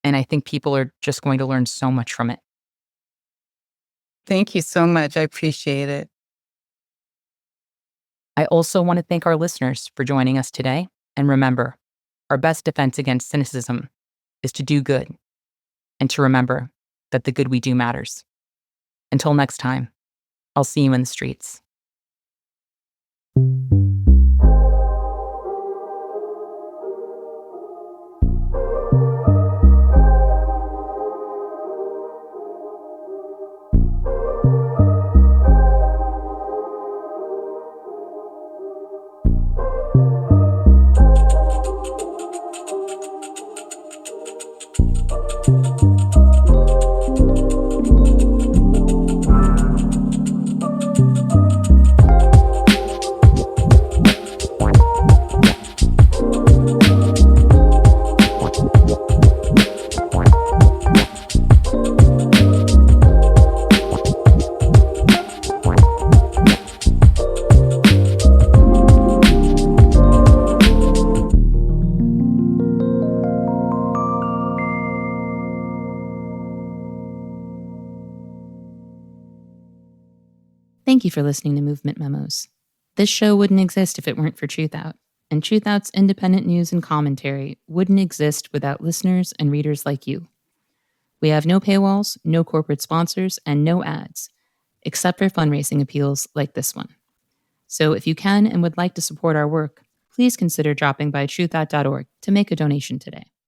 A: and I think people are just going to learn so much from it.
B: Thank you so much. I appreciate it.
A: I also want to thank our listeners for joining us today. And remember, our best defense against cynicism is to do good and to remember that the good we do matters. Until next time, I'll see you in the streets. Thank you for listening to Movement Memos. This show wouldn't exist if it weren't for Truthout, and Truthout's independent news and commentary wouldn't exist without listeners and readers like you. We have no paywalls, no corporate sponsors, and no ads, except for fundraising appeals like this one. So if you can and would like to support our work, please consider dropping by truthout.org to make a donation today.